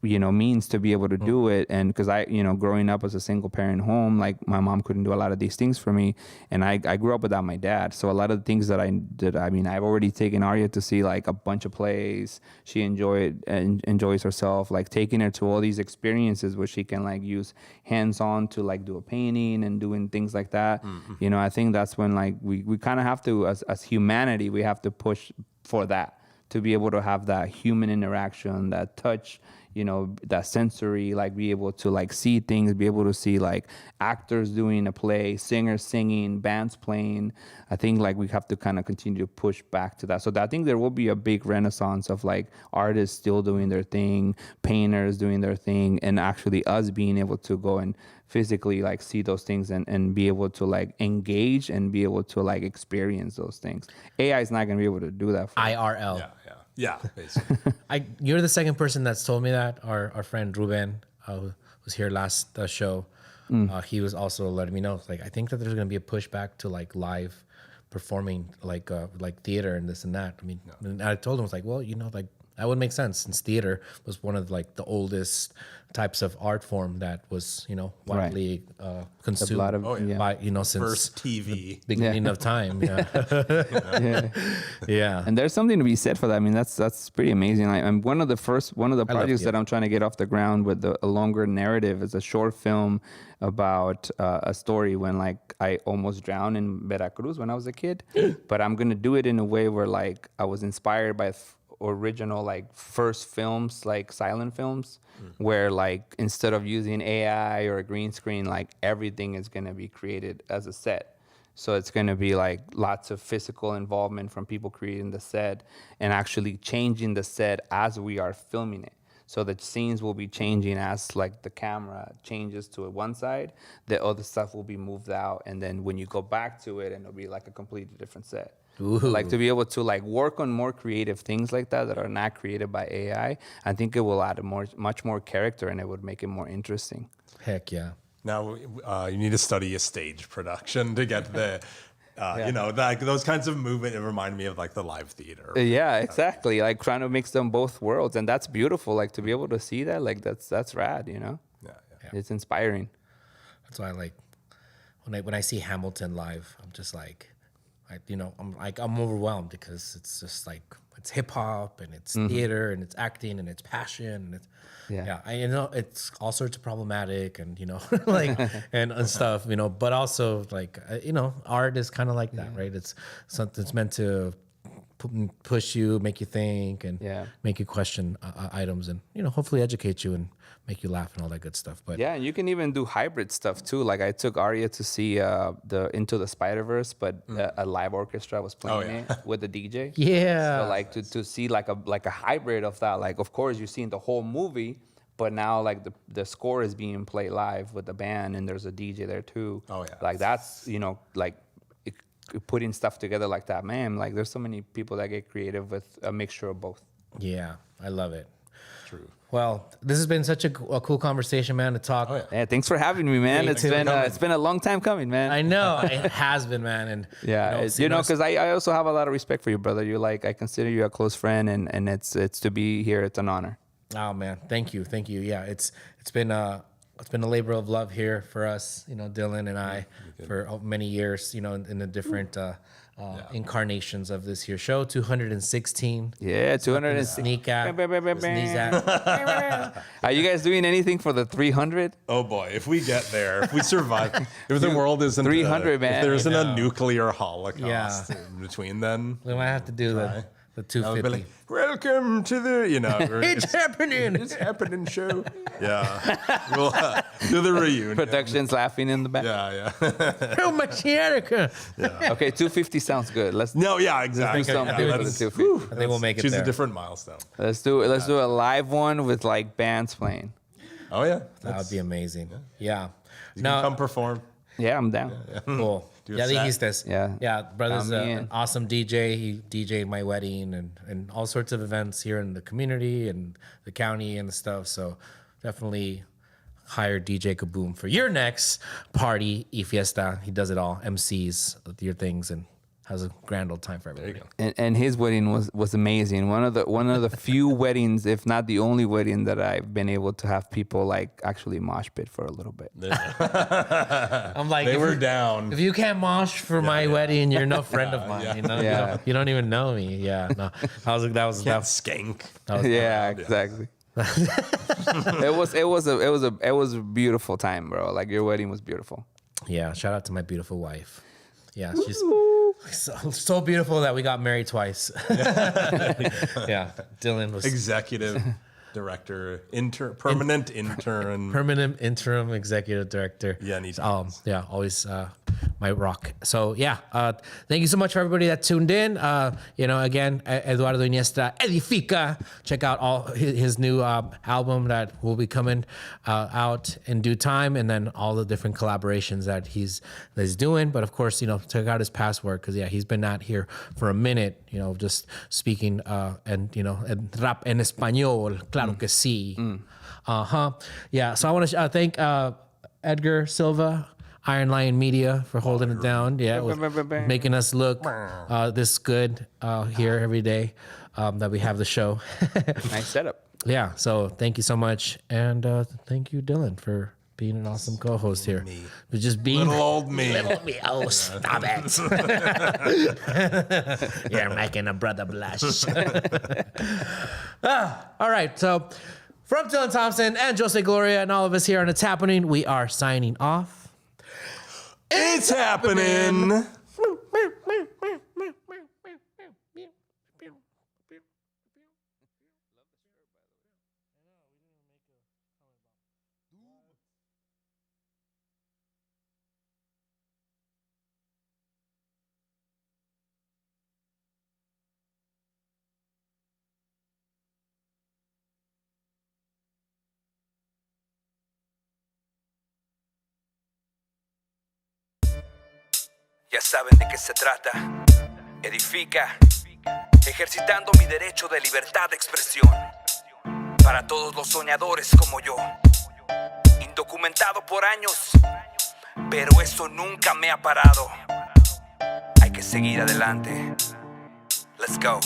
you know, means to be able to do it. And because I, you know, growing up as a single parent home, like my mom couldn't do a lot of these things for me, and I grew up without my dad. So a lot of the things that I did, I mean, I've already taken Arya to see like a bunch of plays. She enjoys herself, like taking her to all these experiences where she can like use hands-on to like do a painting and doing things like that. You know, I think that's when like we kind of have to, as humanity, we have to push for that, to be able to have that human interaction, that touch, you know, that sensory, like be able to like see things, be able to see like actors doing a play, singers singing, bands playing. I think like we have to kind of continue to push back to that. So I think there will be a big renaissance of like artists still doing their thing, painters doing their thing, and actually us being able to go and physically like see those things and be able to like engage and be able to like experience those things. AI is not going to be able to do that for IRL. Yeah, basically. You're the second person that's told me that. Our friend Ruben was here last show. He was also letting me know, like, I think that there's going to be a pushback to like live performing, like theater and this and that. I mean, and I told him, I was like, well, you know, like that would make sense since theater was one of like the oldest types of art form that was, widely consumed lot of- by, since First TV. beginning of time. Yeah. Yeah. And there's something to be said for that. I mean, that's pretty amazing. I'm one of the projects that I'm trying to get off the ground with a longer narrative is a short film about a story when like I almost drowned in Veracruz when I was a kid, but I'm gonna do it in a way where like I was inspired by original like first films, like silent films, where like instead of using AI or a green screen, like everything is gonna be created as a set. So it's going to be like lots of physical involvement from people creating the set and actually changing the set as we are filming it. So the scenes will be changing as like the camera changes to one side, the other stuff will be moved out. And then when you go back to it, and it'll be like a completely different set. Like to be able to like work on more creative things like that are not created by AI, I think it will add much more character and it would make it more interesting. Heck yeah. Now you need to study a stage production to get the, like those kinds of movement. It reminded me of like the live theater. Yeah, exactly. Like trying to mix them both worlds, and that's beautiful. Like to be able to see that, like that's rad. Yeah. It's inspiring. That's why I like when I see Hamilton live, I'm just like, I'm overwhelmed because it's just like it's hip hop and it's theater and it's acting and it's passion and it's it's all sorts of problematic and like and stuff, but also like art is kind of like that, right? It's something that's meant to push you, make you think, and make you question items, and hopefully educate you and make you laugh and all that good stuff. But yeah, and you can even do hybrid stuff too. Like I took Arya to see the Into the Spider-Verse, but a live orchestra was playing it with the DJ. Yeah, so like to see like a hybrid of that. Like of course you're seeing the whole movie, but now like the score is being played live with the band, and there's a DJ there too. Oh yeah, like that's like putting stuff together like that, man. Like there's so many people that get creative with a mixture of both. Yeah, I love it. True. Well, this has been such a cool conversation, man, to talk. Oh, yeah. Yeah, thanks for having me, man. Hey, It's been a long time coming, man. I know it has been, man, and because I also have a lot of respect for you, brother. You're like I consider you a close friend, and it's to be here. It's an honor. Oh man, thank you. Yeah, it's been a labor of love here for us, Dylan and I, for many years, in the different incarnations of this here show. 216. Yeah, 216. Sneak at. Sneeze at. Are you guys doing anything for the 300? Oh boy, if we get there, if we survive, if the world isn't 300, man. if there isn't a nuclear holocaust in between, then We might have to do the 250. like, welcome to the It's happening. It's happening show. Yeah, we'll do the reunion. Production's laughing in the back. Yeah. Oh, Machiatica. Okay, 250 sounds good. Let's No, yeah, exactly. do something Yeah, for the let's 250. I think we'll make it choose there. a different milestone. Let's do a live one with like bands playing. Oh yeah, That would be amazing. Yeah. You can come perform. Yeah, I'm down. Cool. Do a Ya set. dijiste. Yeah. Brother's Count me an in. awesome DJ. He DJ'd my wedding and all sorts of events here in the community and the county and the stuff. So definitely hire DJ Kaboom for your next party y fiesta. He does it all. MCs your things and has a grand old time for everybody. And his wedding was amazing. One of the few weddings, if not the only wedding, that I've been able to have people like actually mosh pit for a little bit. I'm like, They if were you- down. If you can't mosh for my wedding, you're no friend of mine. Yeah. You don't even know me. Yeah, no. That was Skank. Yeah, exactly. It was a beautiful time, bro. Like your wedding was beautiful. Yeah, shout out to my beautiful wife. Yeah, she's so beautiful that we got married twice. Yeah, Dylan was Executive director, permanent intern. permanent interim executive director. Yeah, neat. Yeah, always my rock. So yeah, thank you so much for everybody that tuned in. Again, Eduardo Iniestra, Edifica. Check out all his new album that will be coming out in due time, and then all the different collaborations that he's doing. But of course, check out his past work because he's been out here for a minute. Just speaking and rap en español. Claro que sí. Yeah. So I want to thank Edgar Silva, Iron Lion Media, for holding it down. Yeah, with making us look this good here every day. that we have the show. Nice setup. Yeah, so thank you so much. And thank you, Dylan, for being an awesome co-host here. But just being Little old me. Little me. Oh, stop it. You're making a brother blush. All right, so from Dylan Thompson and Jose Gloria and all of us here on It's Happening, we are signing off. It's happening. Ya saben de qué se trata. Edifica, ejercitando mi derecho de libertad de expresión. Para todos los soñadores como yo, indocumentado por años, pero eso nunca me ha parado. Hay que seguir adelante. Let's go.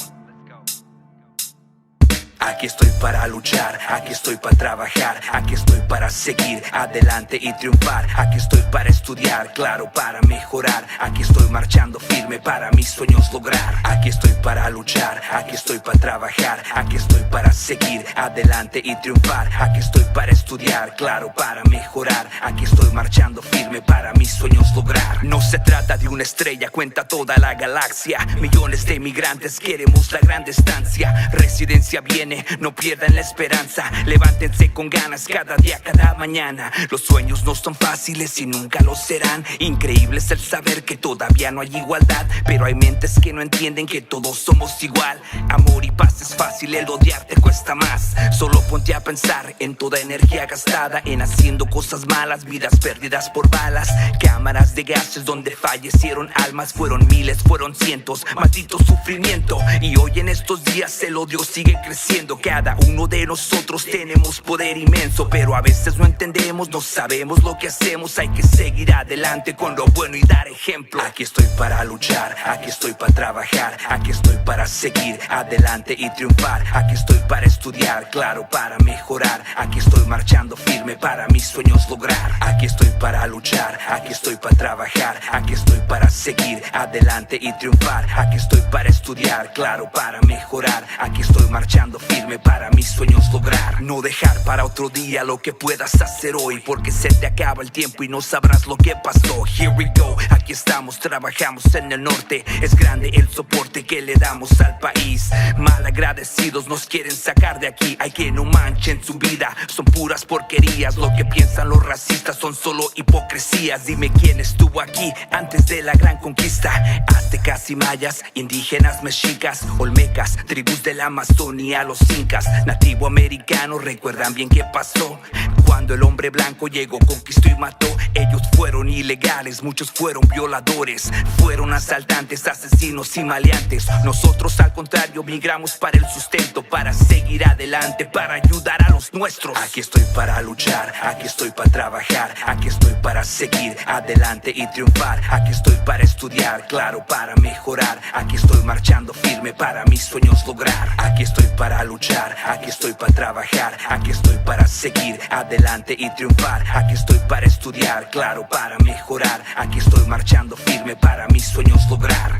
Aquí estoy para luchar, aquí estoy para trabajar, aquí estoy para seguir adelante y triunfar. Aquí estoy para estudiar, claro, para mejorar. Aquí estoy marchando firme para mis sueños lograr. Aquí estoy para luchar, aquí estoy para trabajar, aquí estoy para seguir adelante y triunfar. Aquí estoy para estudiar, claro, para mejorar. Aquí estoy marchando firme para mis sueños lograr. No se trata de una estrella, cuenta toda la galaxia. Millones de migrantes queremos la gran distancia. Residencia viene, no pierdan la esperanza. Levántense con ganas cada día, cada mañana. Los sueños no son fáciles y nunca lo serán. Increíble es el saber que todavía no hay igualdad, pero hay mentes que no entienden que todos somos igual. Amor y paz es fácil, el odiarte cuesta más. Solo ponte a pensar en toda energía gastada en haciendo cosas malas, vidas perdidas por balas, cámaras de gases donde fallecieron almas. Fueron miles, fueron cientos, maldito sufrimiento. Y hoy en estos días el odio sigue creciendo. Cada uno de nosotros tenemos poder inmenso, pero a veces no entendemos, no sabemos lo que hacemos. Hay que seguir adelante con lo bueno y dar ejemplo. Aquí estoy para luchar, aquí estoy para trabajar, aquí estoy para seguir adelante y triunfar. Aquí estoy para estudiar, claro, para mejorar. Aquí estoy marchando firme para mis sueños lograr. Aquí estoy para luchar, aquí estoy para trabajar, aquí estoy para seguir adelante y triunfar. Aquí estoy para estudiar, claro, para mejorar. Aquí estoy marchando firme para mis sueños lograr. No dejar para otro día lo que puedas hacer hoy, porque se te acaba el tiempo y no sabrás lo que pasó. Here we go, aquí estamos, trabajamos en el norte. Es grande el soporte que le damos al país. Mal agradecidos nos quieren sacar de aquí. Hay que no manchen su vida, son puras porquerías. Lo que piensan los racistas son solo hipocresías. Dime quién estuvo aquí antes de la gran conquista. Aztecas y mayas, indígenas, mexicas, olmecas, tribus de la Amazonía, los incas, nativo americanos. ¿Recuerdan bien qué pasó? Cuando el hombre blanco llegó, conquistó y mató. Ellos fueron ilegales, muchos fueron violadores, fueron asaltantes, asesinos y maleantes. Nosotros al contrario migramos para el sustento, para seguir adelante, para ayudar a los nuestros. Aquí estoy para luchar, aquí estoy para trabajar, aquí estoy para seguir adelante y triunfar. Aquí estoy para estudiar, claro, para mejorar. Aquí estoy marchando firme para mis sueños lograr. Aquí estoy para luchar, aquí estoy para trabajar, aquí estoy para seguir adelante y triunfar. Aquí estoy para estudiar, claro, para mejorar. Aquí estoy marchando firme para mis sueños lograr.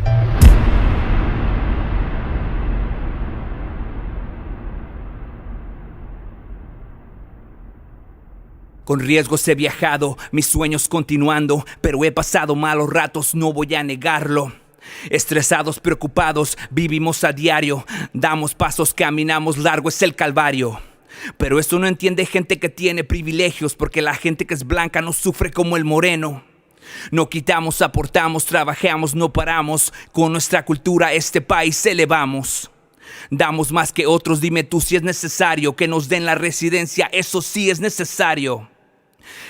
Con riesgos he viajado, mis sueños continuando, pero he pasado malos ratos, no voy a negarlo. Estresados, preocupados, vivimos a diario. Damos pasos, caminamos, largo es el calvario. Pero eso no entiende gente que tiene privilegios, porque la gente que es blanca no sufre como el moreno. No quitamos, aportamos, trabajamos, no paramos. Con nuestra cultura este país elevamos. Damos más que otros, dime tú si es necesario que nos den la residencia, eso sí es necesario.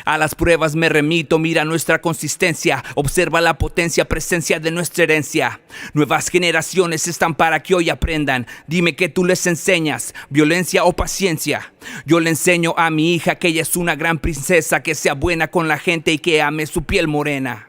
A las pruebas me remito, mira nuestra consistencia, observa la potencia, presencia de nuestra herencia. Nuevas generaciones están para que hoy aprendan. Dime que tú les enseñas, violencia o paciencia. Yo le enseño a mi hija que ella es una gran princesa, que sea buena con la gente y que ame su piel morena.